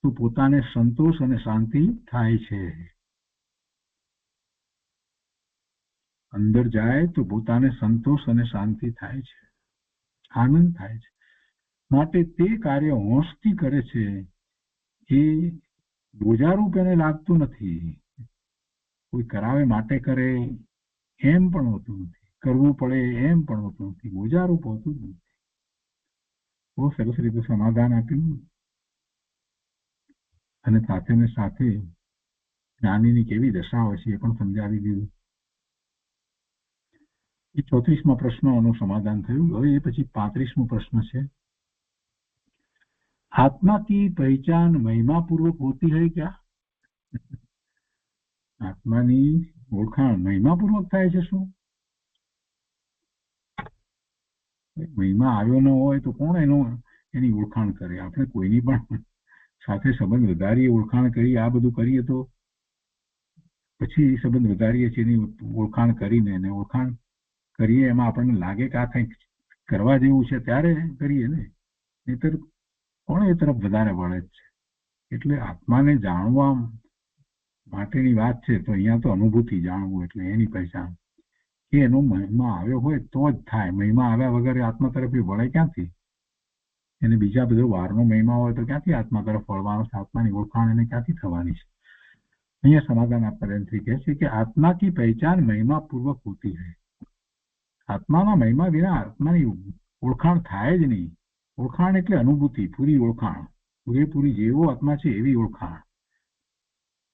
તો પોતાને સંતોષ અને શાંતિ થાય છે. અંદર જાય તો પોતાને સંતોષ અને શાંતિ થાય છે, આનંદ થાય છે. માટે તે કાર્ય હોંશથી કરે છે. એ બોજારૂપ એને લાગતું નથી. કોઈ કરાવે માટે કરે એમ પણ હોતું નથી, કરવું પડે એમ પણ હોતું નથી, બોજારૂપ હોતું જ નથી. બહુ સરસ રીતે સમાધાન આપ્યું. અને સાથે ને સાથે જ્ઞાનીની કેવી દશા હોય છે એ પણ સમજાવી દીધું. એ 34મા પ્રશ્નનું સમાધાન થયું. હવે એ પછી 35મો પ્રશ્ન છે. आत्मा की पहचान महिमा पूर्वक होती है क्या? આત્માની ઓળખાણ મહિમા પૂર્વક થાય છે શું? મહિમા આવ્યો ન હોય તો કોણ એની ઓળખાણ કરે? આપણે કોઈની પણ સાથે સંબંધ વધારીએ, ઓળખાણ કરીએ, આ બધું કરીએ તો પછી સંબંધ વધારીએ છીએ એની ઓળખાણ કરીને. એને ઓળખાણ કરીએ એમાં આપણને લાગે કે આ કંઈક કરવા જેવું છે ત્યારે કરીએ ને, નહીતર કોણ એ તરફ વધારે વળે છે? એટલે આત્માને જાણવા માટેની વાત છે તો અહીંયા તો અનુભૂતિ જાણવું એટલે એની પહેચાન. કે એનો મહિમા આવ્યો હોય તો જ થાય. મહિમા આવ્યા વગર આત્મા તરફ એ વળે ક્યાંથી? એને બીજા બધો બહારનો મહિમા હોય તો ક્યાંથી આત્મા તરફ વળવાનો છે? આત્માની ઓળખાણ એને ક્યાંથી થવાની છે? અહીંયા સમાધાન આપતા એમથી કહે છે કે આત્મા કી પહેચાન મહિમા પૂર્વક હોતી है. આત્માના મહિમા વિના આત્માની ઓળખાણ થાય જ નહીં. ઓળખાણ એટલે અનુભૂતિ, પૂરી ઓળખાણ, પૂરેપૂરી જેવો આત્મા છે એવી ઓળખાણ,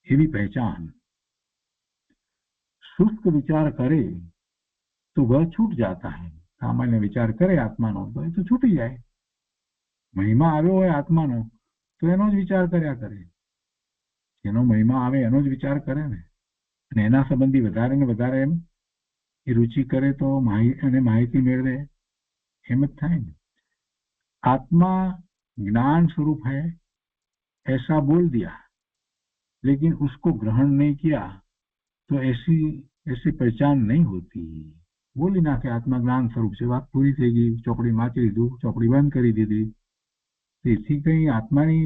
એવી પહેચાન. શુષ્ક વિચાર કરે તો વह छूट जाता है. સામાન્ય વિચાર કરે આત્માનો તો એ તો છૂટી જાય. મહિમા આવ્યો હોય આત્માનો તો એનો જ વિચાર કર્યા કરે. એનો મહિમા આવે એનો જ વિચાર કરે ને, અને એના સંબંધી વધારે ને વધારે એમ એ रुचि करे तो माहिती मेळवे, एम ज थाय ने. आत्मा ज्ञान स्वरूप है ऐसा बोल दिया, लेकिन उसको ग्रहण नहीं किया तो ऐसी पहचान नहीं होती. બોલી નાખે આત્મા જ્ઞાન સ્વરૂપ છે, વાત પૂરી થઈ ગઈ, ચોપડી વાંચી લીધું, ચોપડી બંધ કરી દીધી. તેથી કઈ આત્માની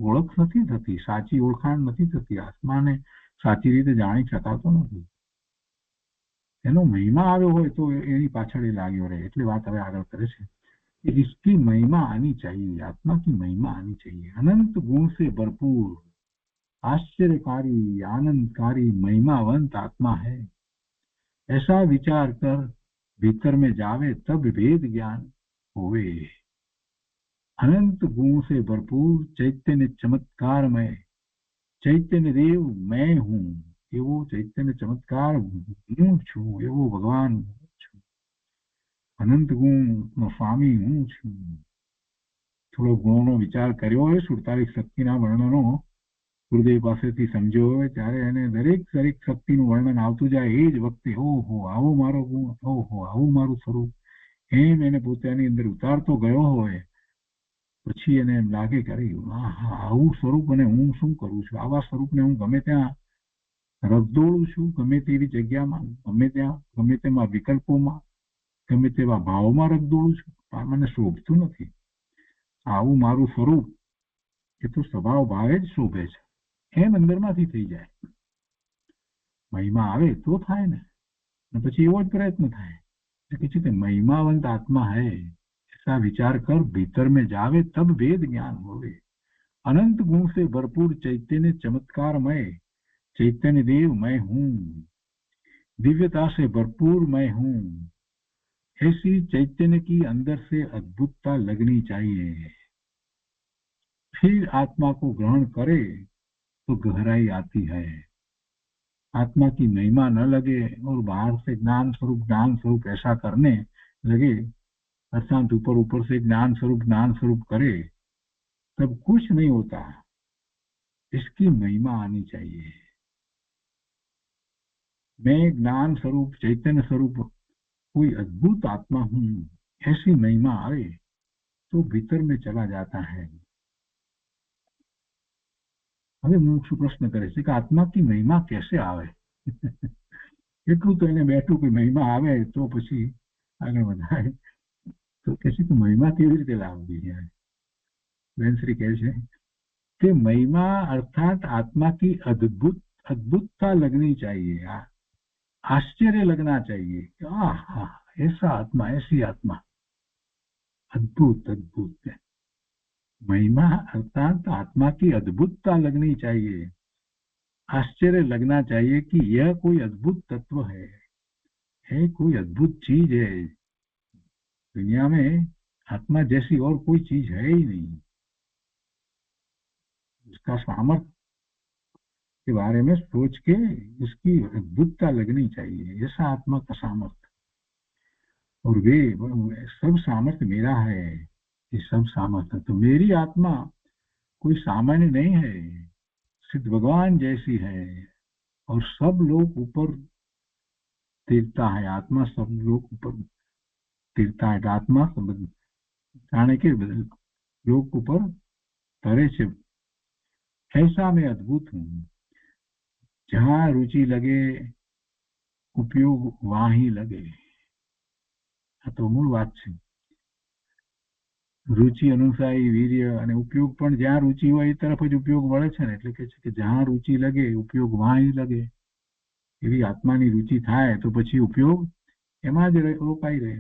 ઓળખ નથી થતી, સાચી ઓળખાણ નથી થતી, આત્માને સાચી રીતે જાણી શકાતો નથી. એનો મહિમા આવ્યો હોય તો એની પાછળ એ લાગ્યો રહે. એટલે વાત હવે આગળ કરે છે कि इसकी महिमा आनी चाहिए, आत्मा की महिमा आनी चाहिए। अनंत गुण से भरपूर आश्चर्यकारी आनंदकारी महिमावंत आत्मा है, ऐसा विचार कर भीतर में जावे तब भेद ज्ञान होवे। अनंत गुण से भरपूर चैतन्य चमत्कारमय चैतन्य देव मैं हूँ, एवो चैतन्य चमत्कार हूँ छू, एवो भगवान छू, अनंत गुण स्वामी हूँ छू। થોડો ગુણોનો વિચાર કર્યો હોય, 47 શક્તિના વર્ણનો ગુરુદેવ પાસેથી સમજ્યો હોય ત્યારે એને દરેક શક્તિનું વર્ણન આવતું જાય. એ જ વખતે ઓહો આવો મારો ગુણ, ઓહો આવું મારું સ્વરૂપ, એમ એને પોતાની અંદર ઉતારતો ગયો હોય પછી એને એમ લાગે કે અરે આવું સ્વરૂપ અને હું શું કરું છું, આવા સ્વરૂપને હું ગમે ત્યાં રગદોળું છું, ગમે તેવી જગ્યામાં, ગમે તેમાં વિકલ્પોમાં, ગમે તેવા ભાવમાં રગદોળું છું, મને શોભતું નથી. આવું મારું સ્વરૂપ એ તો સ્વભાવ ભાવે જ શોભે છે, એમ અંદરમાંથી થઈ જાય. મહિમા આવે તો થાય ને, પછી એવો જ પ્રયત્ન થાય कि महिमावंत आत्मा है, ऐसा विचार कर भीतर में जावे तब वेद ज्ञान होवे। अनंत गुण से भरपूर चैतन्य चमत्कारमय चैतन्य देव मैं हूँ, दिव्यता से भरपूर मैं हूँ, ऐसी चैतन्य की अंदर से अद्भुतता लगनी चाहिए। फिर आत्मा को ग्रहण करे तो गहराई आती है। आत्मा की महिमा न लगे और बाहर से ज्ञान स्वरूप ऐसा करने लगे, अर्थात ऊपर से ज्ञान स्वरूप करे, तब कुछ नहीं होता। इसकी महिमा आनी चाहिए। मैं ज्ञान स्वरूप चैतन्य स्वरूप कोई अद्भुत आत्मा हूँ, ऐसी महिमा आए तो भीतर में चला जाता है। હવે મુક્ષુ પ્રશ્ન કરે છે કે આત્માની મહિમા કેસે આવે? એટલું તો એને બેઠું કે મહિમા આવે તો પછી આગળ વધાય. તો કે છે કે મહિમા કેવી રીતે લાવવી? બેનશ્રી કહે છે કે મહિમા અર્થાત आत्मा की अद्भुतता लगनी चाहिए, आश्चर्य लगना चाहिए। ऐसा आत्मा, ऐसी आत्मा, अद्भुत है। महिमा अर्थात आत्मा की अद्भुतता लगनी चाहिए, आश्चर्य लगना चाहिए कि यह कोई अद्भुत तत्व है कोई अद्भुत चीज है। दुनिया में आत्मा जैसी और कोई चीज है ही नहीं। उसका सामर्थ्य के बारे में सोच के उसकी अद्भुतता लगनी चाहिए, ऐसा आत्मा का सामर्थ्य। और वे सब सामर्थ्य मेरा है, ये सब सामर्थ्य तो मेरी आत्मा कोई सामान्य नहीं है, सिद्ध भगवान जैसी है। और सब लोग ऊपर तीरता है, आत्मा सब लोग ऊपर तीरता है। आत्मा जाने के लोग ऊपर तरे से, ऐसा मैं अद्भुत हूँ। जहाँ रुचि लगे उपयोग वहां ही लगे। तो मूल बात है, रुचि अनुसारी वीर्य અને ઉપયોગ પણ જ્યાં रुचि હોય એ તરફ જ ઉપયોગ વળે છે ને, એટલે કે જ્યાં रुचि लगे उपयोग वहां ही लगे। એવી આત્માની रुचि થાય તો પછી उपयोग એમાં જ રોકાઈ રહે।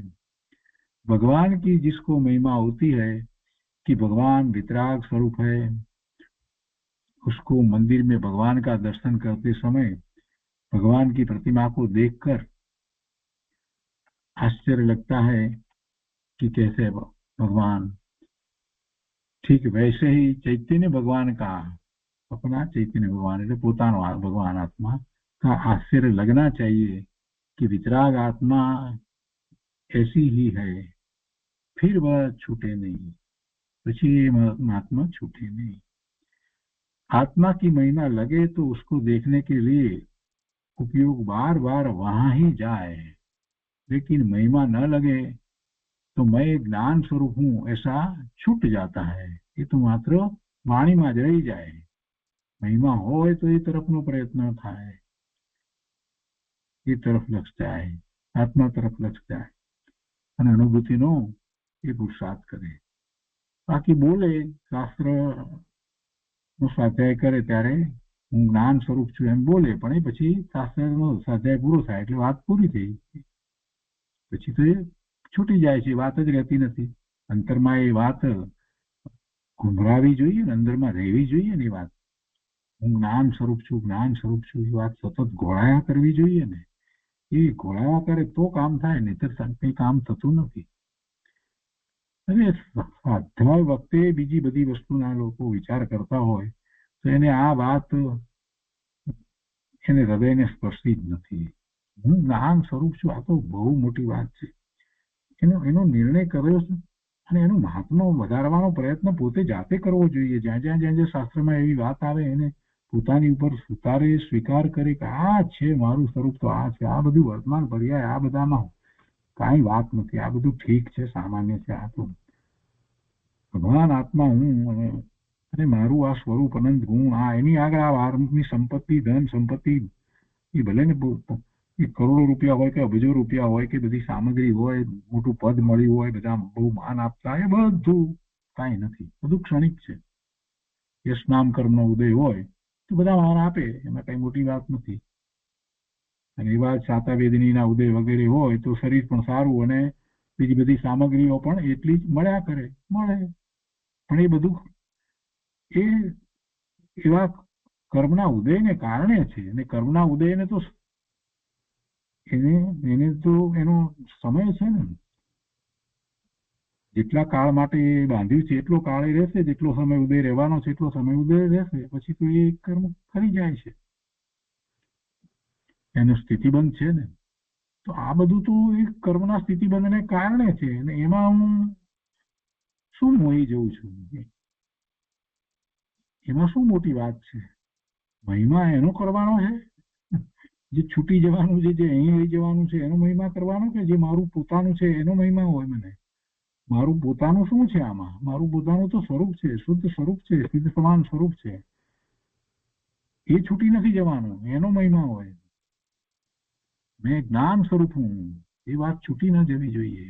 भगवान की जिसको महिमा होती है कि भगवान वितराग स्वरूप है, उसको मंदिर में भगवान का दर्शन करते समय भगवान की प्रतिमा को देखकर आश्चर्य लगता है कि कैसे भगवान, ठीक वैसे ही चैतन्य भगवान का, अपना चैतन्य भगवान એટલે પોતાનો भगवान आत्मा का आश्चर्य लगना चाहिए कि वितराग आत्मा ऐसी ही है, फिर वह छूटे नहीं, પછી आत्मा छूटे नहीं। आत्मा की महिमा लगे तो उसको देखने के लिए उपयोग बार बार वहां ही जाए, लेकिन महिमा न लगे तो मैं ज्ञान स्वरूप हूँ ऐसा छूट जाता है। ये तो मात्र वाणी में ज रही जाए। महिमा हो तो ये तरफ नो प्रयत्न थाय, ये तरफ लक्ष्य जाए। આત્મા તરફ લક્ષ જાય અને અનુભૂતિનો એ પુરુષાર્થ કરે. બાકી બોલે શાસ્ત્ર નો સ્વાધ્યાય કરે ત્યારે હું જ્ઞાન સ્વરૂપ છું એમ બોલે, પણ એ પછી શાસ્ત્રનો સ્વાધ્યાય પૂરો થાય એટલે વાત પૂરી થઈ, પછી તો એ છૂટી જાય છે, વાત જ રહેતી નથી. અંતરમાં એ વાત ઘુમરાવી જોઈએ ને, અંદરમાં રહેવી જોઈએ ને. એ વાત હું જ્ઞાન સ્વરૂપ છું, જ્ઞાન સ્વરૂપ છું, એ વાત સતત ઘોળાયા કરવી જોઈએ ને. એ ઘોળાયા કરે તો કામ થાય, નહીતર કંઈ કામ થતું નથી. અને સ્વાધ્યાય વખતે બીજી બધી વસ્તુના લોકો વિચાર કરતા હોય તો એને આ વાત એને હૃદયને સ્પર્શી જ નથી. હું જ્ઞાન સ્વરૂપ છું, આ તો બહુ મોટી વાત છે. એનો નિર્ણય કર્યો છે અને એનું મહાત્મા વધારવાનો પ્રયત્ન પોતે જાતે કરવો જોઈએ. જ્યાં જ્યાં શાસ્ત્રમાં એવી વાત આવે એને પોતાની ઉપર સુતારે સ્વીકાર કરે કે આ છે મારું સ્વરૂપ, તો આ છે. આ બધું વર્તમાન પર્યાય, આ બધામાં કાંઈ વાત નથી, આ બધું ઠીક છે, સામાન્ય છે. આ તો ભગવાન આત્મા હું અને મારું આ સ્વરૂપ અનંત હું, આ એની આગળ આ વારની સંપત્તિ, ધન સંપત્તિ, એ ભલે ને એ કરોડો રૂપિયા હોય કે અબજો રૂપિયા હોય કે બધી સામગ્રી હોય, મોટું પદ મળ્યું હોય, બધા બહુ માન આપતા, એ બધું કાંઈ નથી, બધું ક્ષણિક છે. યશ નામ કર્મનો ઉદય હોય તો બધા માન આપે, એમાં કઈ મોટી વાત નથી. અને એવા સાતા વેદનીના ઉદય વગેરે હોય તો શરીર પણ સારું અને બીજી બધી સામગ્રીઓ પણ એટલી જ મળ્યા કરે, મળે. પણ એ બધું એ એવા કર્મના ઉદયને કારણે છે, અને કર્મના ઉદયને તો એને તો એનો સમય છે ને, જેટલા કાળ માટે એ બાંધ્યું છે એટલો કાળ એ રહેશે, જેટલો સમય ઉદય રહેવાનો છે એટલો સમય ઉદય રહેશે, પછી તો એ કર્મ ફરી જાય છે, એનો સ્થિતિબંધ છે ને. તો આ બધું તો એ કર્મના સ્થિતિબંધને કારણે છે, અને એમાં હું શું મોહી જઉં છું? એમાં શું મોટી વાત છે? મહિમા એનો કરવાનો છે જે છૂટી જવાનું છે, જે અહીં રહી જવાનું છે એનો મહિમા કરવાનો, કે જે મારું પોતાનું છે એનો મહિમા હોય? મને મારું પોતાનું શું છે આમાં? મારું પોતાનું તો સ્વરૂપ છે, શુદ્ધ સ્વરૂપ છે, સિદ્ધ સમાન સ્વરૂપ છે, એ છૂટી નથી જવાનું, એનો મહિમા હોય. मैं ज्ञान स्वरूप हूँ, ये बात छूटी ना जवी જોઈએ.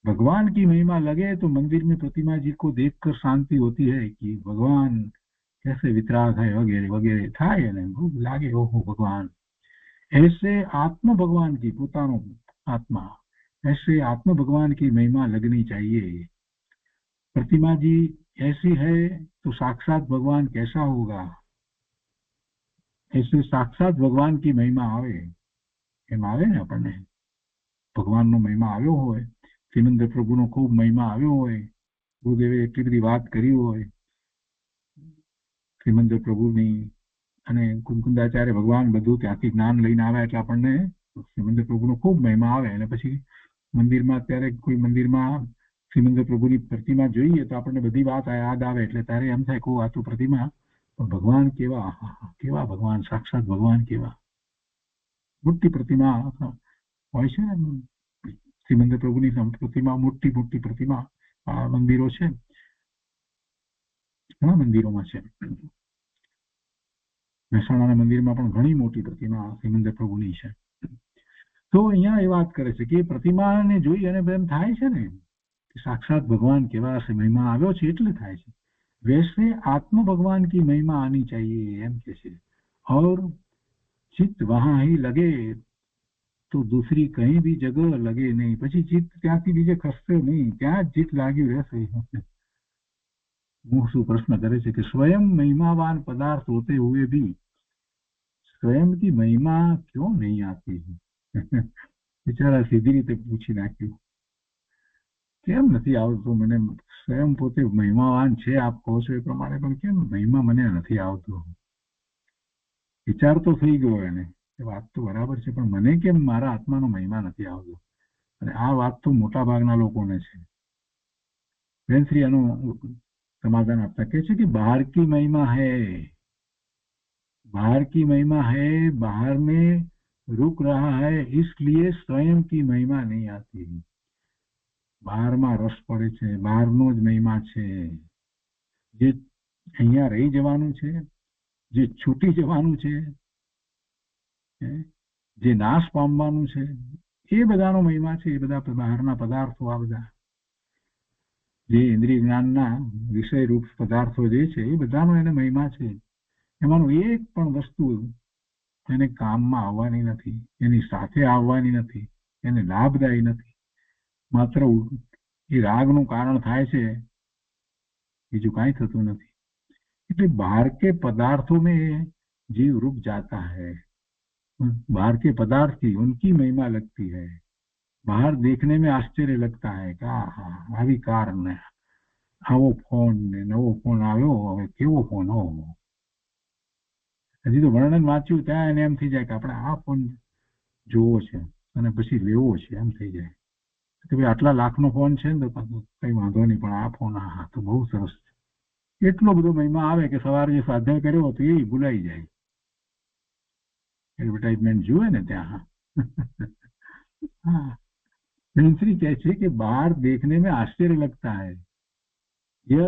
भगवान की महिमा लगे तो मंदिर में प्रतिमा जी को देखकर शांति होती है कि भगवान कैसे वितराग है वगैरह वगैरह થાય ને લાગે ઓહો भगवान. ऐसे आत्म भगवान की પોતાનો आत्मा, ऐसे आत्म भगवान की महिमा लगनी चाहिए. प्रतिमा जी ऐसी है तो साक्षात भगवान कैसा होगा? ऐसे साक्षात भगवान की महिमा આવે, એમ આવે ને આપણને ભગવાનનો મહિમા આવ્યો હોય, શ્રીમંદર પ્રભુનો ખૂબ મહિમા આવ્યો હોય, ગુરુદેવે એટલી બધી વાત કરી હોય શ્રીમંદર પ્રભુની, અને કુંકુંદાચાર્ય ભગવાન બધું ત્યાંથી જ્ઞાન લઈને આવ્યા, એટલે આપણને શ્રીમંદર પ્રભુનો ખૂબ મહિમા આવે. અને પછી મંદિરમાં અત્યારે કોઈ મંદિરમાં શ્રીમંદર પ્રભુની પ્રતિમા જોઈએ તો આપણને બધી વાત યાદ આવે, એટલે ત્યારે એમ થાય કે આ તો પ્રતિમા, પણ ભગવાન કેવા, કેવા ભગવાન, સાક્ષાત ભગવાન કેવા. મોટી પ્રતિમા હોય છે ને શ્રીમંદર પ્રભુની પ્રતિમા, મોટી મોટી પ્રતિમા. આ મંદિરો છે, ઘણા મંદિરોમાં છે. મહેસાણાના મંદિરમાં પણ ઘણી મોટી પ્રતિમા શ્રીમંદર પ્રભુની છે. તો અહીંયા એ વાત કરે છે કે પ્રતિમાને જોઈ અને એમ થાય છે ને કે સાક્ષાત ભગવાન કેવા છે, મહિમા આવ્યો છે એટલે થાય છે. वैसे आत्म भगवान की महिमा आनी चाहिए એમ કે છે. और चित्त वहां ही लगे તો દૂસરી કहीं भी जगह लगे नहीं. પછી ચિત્ત ત્યાંથી બીજે ખસશે નહીં, ત્યાં જ ચિત્ત લાગ્યું રહેશે. હું શું પ્રશ્ન કરે છે કે स्वयं महिमावान पदार्थ होते हुए भी स्वयं की महिमा क्यों नहीं आती? બિચારા સીધી રીતે પૂછી નાખ્યું, કેમ નથી આવતું મને? સ્વયં પોતે મહિમાવાન છે આપ કહો છો એ પ્રમાણે, પણ કેમ મહિમા મને નથી આવતો? વિચાર તો થઈ ગયો એને, એ વાત તો બરાબર છે, પણ મને કેમ મારા આત્માનો મહિમા નથી આવતો? અને આ વાત તો મોટા ભાગના લોકોને છે. બેનશ્રી આનું समाधान आपका कैसे कि बाहर की महिमा है, बाहर की महिमा है, बाहर में रुक रहा है, इसलिए स्वयं की महिमा नहीं आती. બહારમાં રસ પડે છે, બહારનો જ મહિમા છે. જે અહીંયા રહી જવાનું છે, જે છૂટી જવાનું છે, જે નાશ પામવાનું છે એ બધાનો મહિમા છે. એ બધા બહારના પદાર્થો, આ બધા જે ઇન્દ્રિય જ્ઞાનના વિષય રૂપ પદાર્થો જે છે એ બધાનો એને મહિમા છે. એમાંનું એક પણ વસ્તુ એને કામમાં આવવાની નથી, એની સાથે આવવાની નથી, એને લાભદાયી નથી. માત્ર એ રાગનું કારણ થાય છે, બીજું કાંઈ થતું નથી. એટલે बाहर के पदार्थों में जीव रुक जाता है, बाहर के पदार्थ की उनकी महिमा लगती है. बाहर देखने में आश्चर्य लगता है કે આવી કાર ને આવો ફોન ને નવો ફોન આવ્યો, હવે કેવો ફોન, હજી તો વર્ણન વાંચ્યું ત્યાં એને એમ થઈ જાય કે આપણે આ ફોન જોવો છે અને પછી લેવો છે, એમ થઈ જાય કે ભાઈ આટલા લાખનો ફોન છે ને તો કઈ વાંધો નહીં, પણ આ ફોન હા તો બહુ સરસ છે. એટલો બધો મહિમા આવે કે સવારે જે સ્વાધ્યાય કર્યો તો એ ભૂલાઈ જાય. એડવર્ટાઇઝમેન્ટ જુએ ને ત્યાં हाँ, श्री कहते हैं कि बाहर देखने में आश्चर्य लगता है, यह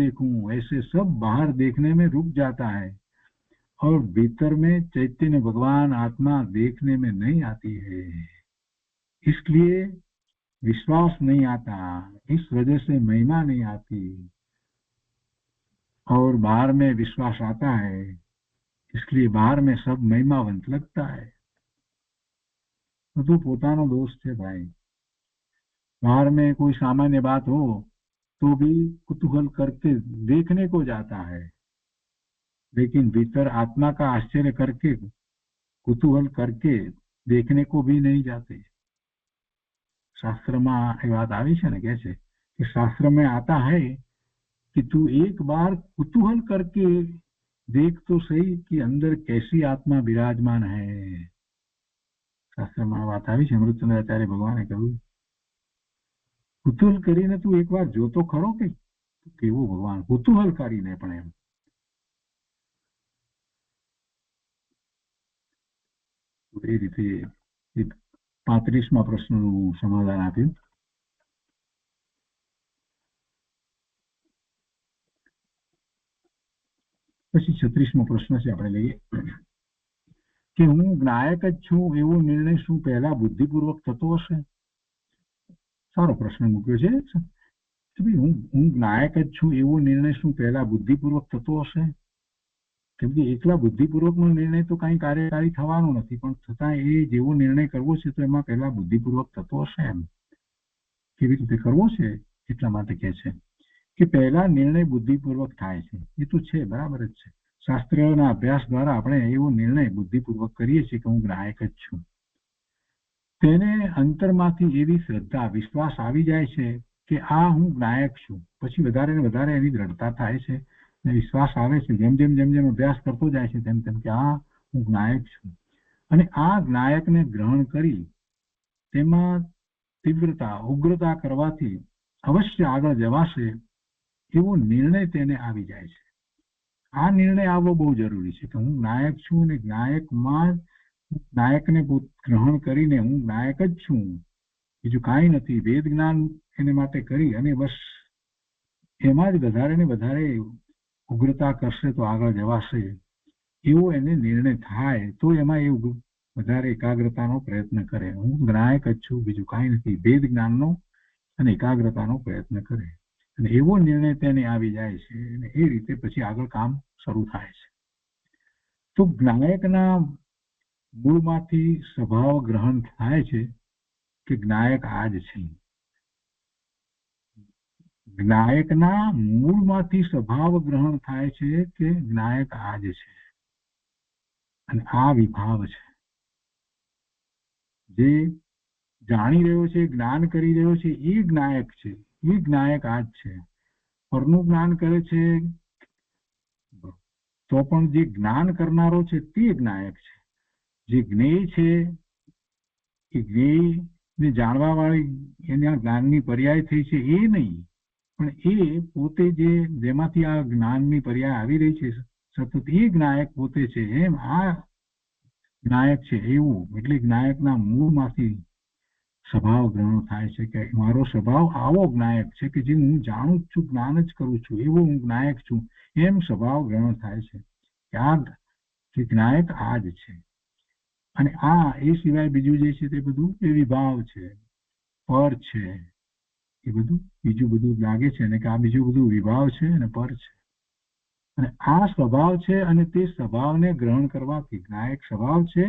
देखूं ऐसे सब बाहर देखने में रुक जाता है और भीतर में चैतन्य भगवान आत्मा देखने में नहीं आती है. इसलिए विश्वास नहीं आता, इस वजह से महिमा नहीं आती. और बाहर में विश्वास आता है, इसलिए बाहर में सब महिमावंत लगता है. तो પોતાનો દોષ છે ભાઈ. बाहर में कोई सामान्य बात हो तो भी कुतूहल करके देखने को जाता है, लेकिन भीतर आत्मा का आश्चर्य करके कुतूहल करके देखने को भी नहीं जाते. शास्त्र में ये बात आई है ना, कैसे कि शास्त्र में आता है कि तू एक बार कुतूहल करके देख तो सही कि अंदर कैसी आत्मा विराजमान है. शास्त्र में बात आई है. अमृतचंद्राचार्य भगवाने कह્યું કુતૂહલ કરીને તું એકવાર જોતો ખરો કે કેવું ભગવાન, કુતૂહલ કરીને પણ એમ. એ રીતે 35મા પ્રશ્નનું સમાધાન આપ્યું. પછી 36મો પ્રશ્ન છે, આપણે લઈએ કે હું જ્ઞાયક જ છું એવો નિર્ણય શું પહેલા બુદ્ધિપૂર્વક થતો હશે? સારો પ્રશ્ન મૂક્યો છે. હું જ્ઞાયક જ છું એવો નિર્ણય શું પહેલા બુદ્ધિપૂર્વક થતો હશે? કેમ કે એકલા બુદ્ધિપૂર્વકનો નિર્ણય તો કાંઈ કાર્યકારી થવાનો નથી, પણ છતાં એ જેવો નિર્ણય કરવો છે તો એમાં પહેલા બુદ્ધિપૂર્વક થતો હશે. એમ કેવી રીતે કરવો છે? એટલા માટે કહે છે કે પહેલા નિર્ણય બુદ્ધિપૂર્વક થાય છે. એ તો છે, બરાબર જ છે. શાસ્ત્રના અભ્યાસ દ્વારા આપણે એવો નિર્ણય બુદ્ધિપૂર્વક કરીએ છીએ કે હું જ્ઞાયક જ છું. તેને અંતરમાંથી એવી શ્રદ્ધા, વિશ્વાસ આવી જાય છે કે આ હું જ્ઞાયક છું. પછી વધારે ને વધારે એની દ્રઢતા થાય છે, વિશ્વાસ આવે છે. જેમ જેમ અભ્યાસ કરતો જાય છે તેમ તેમ કે આ હું જ્ઞાયક છું. અને આ જ્ઞાયકને ગ્રહણ કરી તેમાં તીવ્રતા, ઉગ્રતા કરવાથી અવશ્ય આગળ જવાશે એવો નિર્ણય તેને આવી જાય છે. આ નિર્ણય આવવો બહુ જરૂરી છે કે હું જ્ઞાયક છું અને જ્ઞાયકને ગ્રહણ કરીને હું જ્ઞાયક જ છું, બીજું કાંઈ નથી. વેદ જ્ઞાન એને માટે કરી અને બસ એમાં જ વધારે ને વધારે ઉગ્રતા કરશે તો આગળ જવાશે એવો એને નિર્ણય થાય તો એમાં એ વધારે એકાગ્રતાનો પ્રયત્ન કરે. હું જ્ઞાયક જ છું, બીજું કાંઈ નથી. વેદ જ્ઞાનનો અને એકાગ્રતાનો પ્રયત્ન કરે અને એવો નિર્ણય તેને આવી જાય છે અને એ રીતે પછી આગળ કામ શરૂ થાય છે. તો જ્ઞાયકના મૂળમાંથી સ્વભાવ ગ્રહણ થાય છે કે જ્ઞાયક આ જ છે. જ્ઞાયકના મૂળમાંથી સ્વભાવ ગ્રહણ થાય છે કે જ્ઞાયક આ જ છે. અને આ વિભાવ છે. જે જાણી રહ્યો છે, જ્ઞાન કરી રહ્યો છે, એ જ્ઞાયક છે. એ જ્ઞાયક આ જ છે. પરનું જ્ઞાન કરે છે તો પણ જે જ્ઞાન કરનારો છે તે જ્ઞાયક છે. જે જ્ઞેય છે એ જ્ઞેયને જાણવા વાળી એના જ્ઞાનની પર્યાય થઈ છે એ નહીં, પણ એ પોતે જેમાંથી આ જ્ઞાનની પર્યાય આવી રહી છે સતત, એ જ્ઞાયક પોતે છે. એમ આ જ્ઞાયક છે એવું. એટલે જ્ઞાયકના મૂળમાંથી સ્વભાવ ગ્રહણ થાય છે કે મારો સ્વભાવ આવો જ્ઞાયક છે કે જે હું જાણું જ છું, જ્ઞાન જ કરું છું, એવો હું જ્ઞાયક છું. એમ સ્વભાવ ગ્રહણ થાય છે કે આ જ્ઞાયક આ જ છે. અને આ એ સિવાય બીજું જે છે તે બધું એ વિભાવ છે, પર છે, એ બધું બીજું બધું લાગે છે ને કે આ બીજું બધું વિભાવ છે અને પર છે. અને આ સ્વભાવ છે અને તે સ્વભાવને ગ્રહણ કરવાથી, જ્ઞાયક સ્વભાવ છે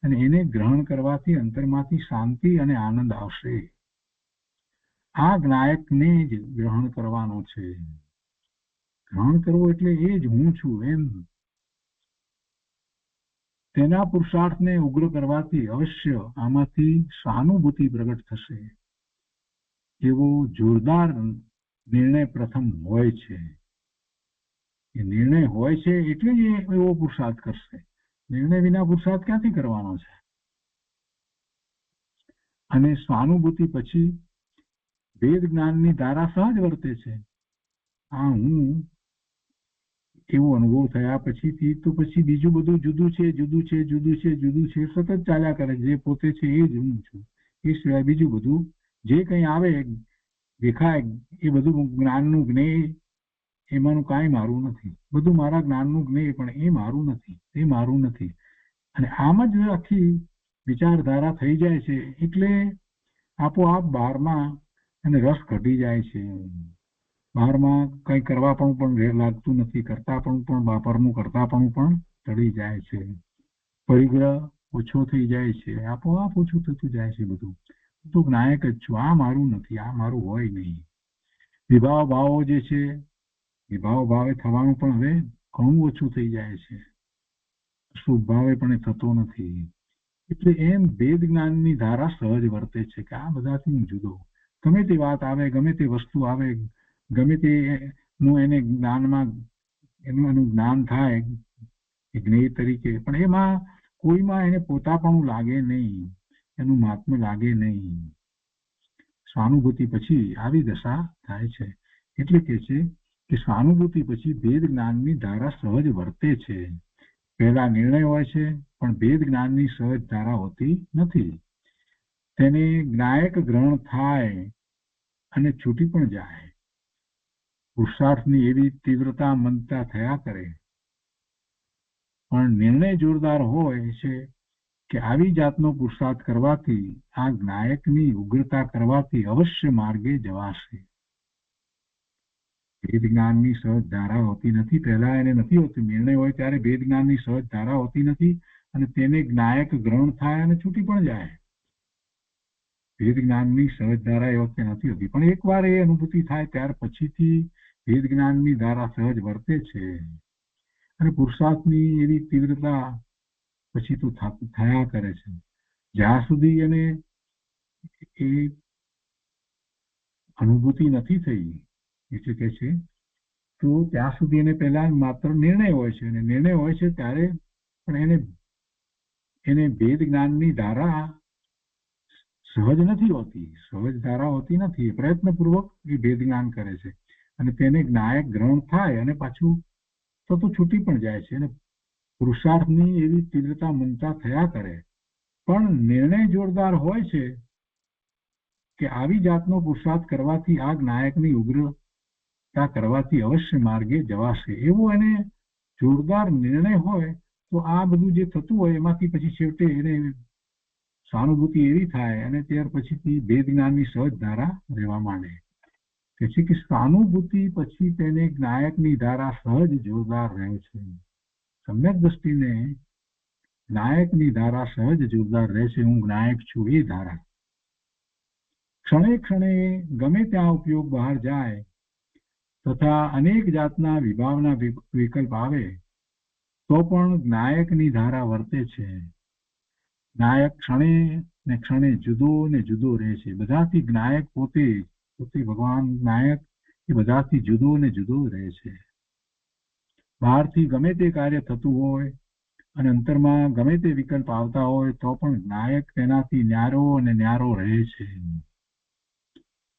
અને એને ગ્રહણ કરવાથી અંતરમાંથી શાંતિ અને આનંદ આવશે. આ જ્ઞાયકને જ ગ્રહણ કરવાનો છે. ગ્રહણ કરવું એટલે એ જ હું છું એમ. તેના પુરુષાર્થને ઉગ્ર કરવાથી અવશ્ય આમાંથી સહાનુભૂતિ પ્રગટ થશે. એવો જોરદાર નિર્ણય પ્રથમ હોય છે. એ નિર્ણય હોય છે એટલે જ એવો પુરુષાર્થ કરશે. નિર્ણય વિના પુરુષાર્થ ક્યાંથી કરવાનો છે? અને સહાનુભૂતિ પછી વેદ જ્ઞાનની ધારા સહજ વર્તે છે. આ હું એવો અનુભવ થયા પછીથી તો પછી બીજું બધું જુદું છે, જુદું છે, જુદું છે, જુદું છે, સતત ચાલ્યા કરે. જે પોતે છે એ જ હું છું. એ સિવાય બીજું બધું જે કંઈ આવે દેખાય એ બધું જ્ઞાનનું જ્ઞેય, એમાંનું કાંઈ મારું નથી. બધું મારા જ્ઞાનનું જ્ઞેય, પણ એ મારું નથી, એ મારું નથી. અને આમ જ આખી વિચારધારા થઈ જાય છે એટલે આપોઆપ બહારમાં એને રસ ઘટી જાય છે. બહારમાં કંઈ કરવા પણ વેર લાગતું નથી. કરતાપણું પણ બાપરનું કરતાપણું પણ ટળી જાય છે. પરિગ્રહ ઓછો થઈ જાય છે. આપોઆપ ઓછું થતું જાય છે. બધું તો જ્ઞાયક જ છું. આ મારું નથી, આ મારું હોય નહીં. વિભાવ ભાવો જે છે, વિભાવ ભાવે થવાનું પણ હવે ઘણું ઓછું થઈ જાય છે. શુભ ભાવે પણ એ થતો નથી. એટલે એમ વેદ જ્ઞાનની ધારા સહજ વર્તે છે કે આ બધાથી હું જુદો. ગમે તે વાત આવે, ગમે તે વસ્તુ આવે, ગમે તે નું એને જ્ઞાનમાં એનું જ્ઞાન થાય જ્ઞેય તરીકે, પણ એમાં કોઈમાં એને પોતાપણું લાગે નહીં, એનું મહાત્મ્ય લાગે નહીં. સહાનુભૂતિ પછી આવી દશા થાય છે. એટલે કે છે કે સહાનુભૂતિ પછી ભેદ જ્ઞાનની ધારા સહજ વર્તે છે. પહેલા નિર્ણય હોય છે પણ ભેદ જ્ઞાનની સહજ ધારા હોતી નથી. તેને જ્ઞાયક ગ્રહણ થાય અને છૂટી પણ જાય. પુરુષાર્થની એવી તીવ્રતા મંદતા થયા કરે, પણ નિર્ણય જોરદાર હોય છે કે આવી જાતનો પુરુષાર્થ કરવાથી, આ જ્ઞાયકની ઉગ્રતા કરવાથી અવશ્ય માર્ગે જવાશે. ભેદ જ્ઞાનની સહજ ધારા હોતી નથી. પહેલા એને નથી હોતી. નિર્ણય હોય ત્યારે ભેદ જ્ઞાનની સહજ ધારા હોતી નથી અને તેને જ્ઞાયક ગ્રહણ થાય અને છૂટી પણ જાય. ભેદ જ્ઞાનની સહજ ધારા એ વખતે નથી હોતી, પણ એકવાર એ અનુભૂતિ થાય ત્યાર પછીથી ભેદ જ્ઞાનની ધારા સહજ વર્તે છે. અને પુરુષાર્થની એવી તીવ્રતા પછી તો થયા કરે છે. જ્યાં સુધી એને એ અનુભૂતિ નથી થઈ, એટલે કે છે તો ત્યાં સુધી એને પહેલા માત્ર નિર્ણય હોય છે. અને નિર્ણય હોય છે ત્યારે પણ એને ભેદ જ્ઞાનની ધારા સહજ નથી હોતી. સહજ ધારા હોતી નથી. પ્રયત્નપૂર્વક એ ભેદ જ્ઞાન કરે છે અને તેને જ્ઞાયક ગ્રહણ થાય અને પાછું તો છૂટી પણ જાય છે. અને પુરુષાર્થની એવી તીવ્રતા મનતા થયા કરે, પણ નિર્ણય જોરદાર હોય છે કે આવી જાતનો પુરુષાર્થ કરવાથી, આ જ્ઞાયકની ઉગ્રતા કરવાથી અવશ્ય માર્ગે જવાશે. એવો એને જોરદાર નિર્ણય હોય તો આ બધું જે થતું હોય એમાંથી પછી છેવટે એને સહાનુભૂતિ એવી થાય અને ત્યાર પછીથી ભેદ જ્ઞાનની સહજ ધારા રહેવા માંડે. પછી કે સહાનુભૂતિ પછી તેને જ્ઞાયકની ધારા સહજ જોરદાર રહે છે. સમ્યક દ્રષ્ટિને જ્ઞાયકની ધારા સહજ જોરદાર રહે છે. હું જ્ઞાયક છું એ ધારા ક્ષણે ક્ષણે ગમે ત્યાં ઉપયોગ બહાર જાય તથા અનેક જાતના વિભાવના વિકલ્પ આવે તો પણ જ્ઞાયકની ધારા વર્તે છે. જ્ઞાયક ક્ષણે ને ક્ષણે જુદો ને જુદો રહે છે. બધાથી જ્ઞાયક પોતે ભગવાન જ્ઞાયક એ બધાથી જુદો ને જુદો રહે છે. બહારથી ગમે તે કાર્ય થતું હોય અને અંતરમાં ગમે તે વિકલ્પ આવતા હોય તો પણ જ્ઞાયક તેનાથી ન્યારો અને ન્યારો રહે છે.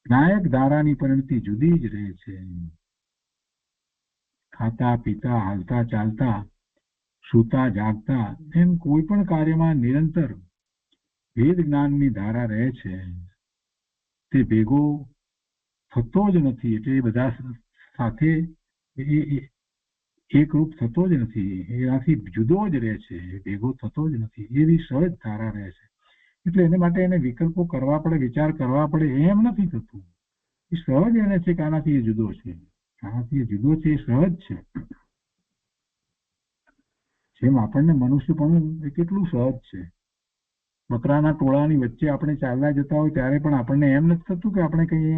જ્ઞાયક ધારાની પરિણતિ જુદી જ રહે છે. ખાતા પીતા, હાલતા ચાલતા, સૂતા જાગતા, એમ કોઈ પણ કાર્યમાં નિરંતર ભેદ જ્ઞાનની ધારા રહે છે. તે ભેગો થતો જ નથી. એટલે એ બધા સાથે એકરૂપ થતો જ નથી, એનાથી જુદો જ રહે છે, ભેગો થતો જ નથી, એવી સહજ ધારા રહે છે. એટલે એને માટે એને વિકલ્પો કરવા પડે, વિચાર કરવા પડે, એમ નથી થતું. એ સહજ એને છે કે આનાથી એ જુદો છે, આનાથી એ જુદો છે, એ સહજ છે. જેમ આપણને મનુષ્યપણું એ કેટલું સહજ છે. બકરાના ટોળાની વચ્ચે આપણે ચાલવા જતા હોય ત્યારે પણ આપણને એમ નથી થતું કે આપણે કઈ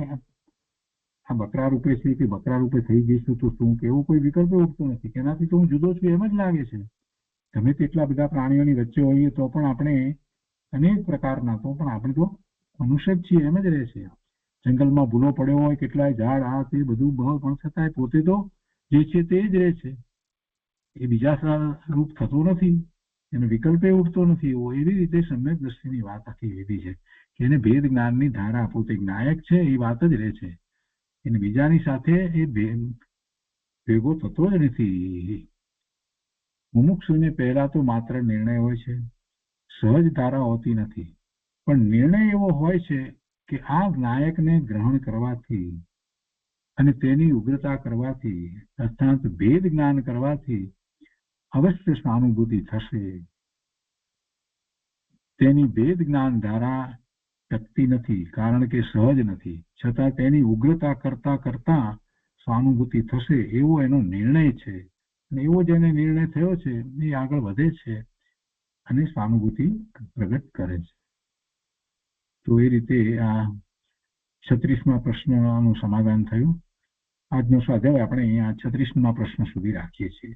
આ બકરા રૂપે છે કે બકરા રૂપે થઈ જઈશું તો શું, કે એવો કોઈ વિકલ્પ ઉઠતો નથી કે એનાથી તો હું જુદો છું એમ જ લાગે છે. ગમે તેટલા બધા પ્રાણીઓની વચ્ચે હોઈએ તો પણ આપણે અનેક પ્રકારના, તો પણ આપણે તો મનુષ્ય જ છીએ એમ જ રહે છે. જંગલમાં ભૂલો પડ્યો હોય, કેટલાય ઝાડ, આ તે બધું બહુ, પણ છતાંય પોતે તો જે છે તે જ રહે છે. એ બીજા રૂપ થતો નથી, એનો વિકલ્પે ઉઠતો નથી. એવી રીતે સમ્યક દ્રષ્ટિની વાત આખી એવી છે કે એને ભેદ જ્ઞાનની ધારા, પોતે નાયક છે એ વાત જ રહે છે, એને બીજાની સાથે એ ભેગો થતો જ નથી. મુમુક્ષુને પહેલા તો માત્ર નિર્ણય હોય છે, સહજ ધારા હોતી નથી, પણ નિર્ણય એવો હોય છે કે આ નાયકને ગ્રહણ કરવાથી અને તેની ઉગ્રતા કરવાથી, અર્થાત ભેદ જ્ઞાન કરવાથી અવશ્ય સહાનુભૂતિ થશે. તેની ભેદ જ્ઞાન ધારા ટકતી નથી, કારણ કે સહજ નથી, છતાં તેની ઉગ્રતા કરતા કરતા સહાનુભૂતિ થશે એવો એનો નિર્ણય છે. અને એવો જેને નિર્ણય થયો છે એ આગળ વધે છે અને સહાનુભૂતિ પ્રગટ કરે છે. તો એ રીતે આ 36મા પ્રશ્નનું સમાધાન થયું. આજનો સ્વાધ્યાય આપણે અહીંયા 36મા પ્રશ્ન સુધી રાખીએ છીએ.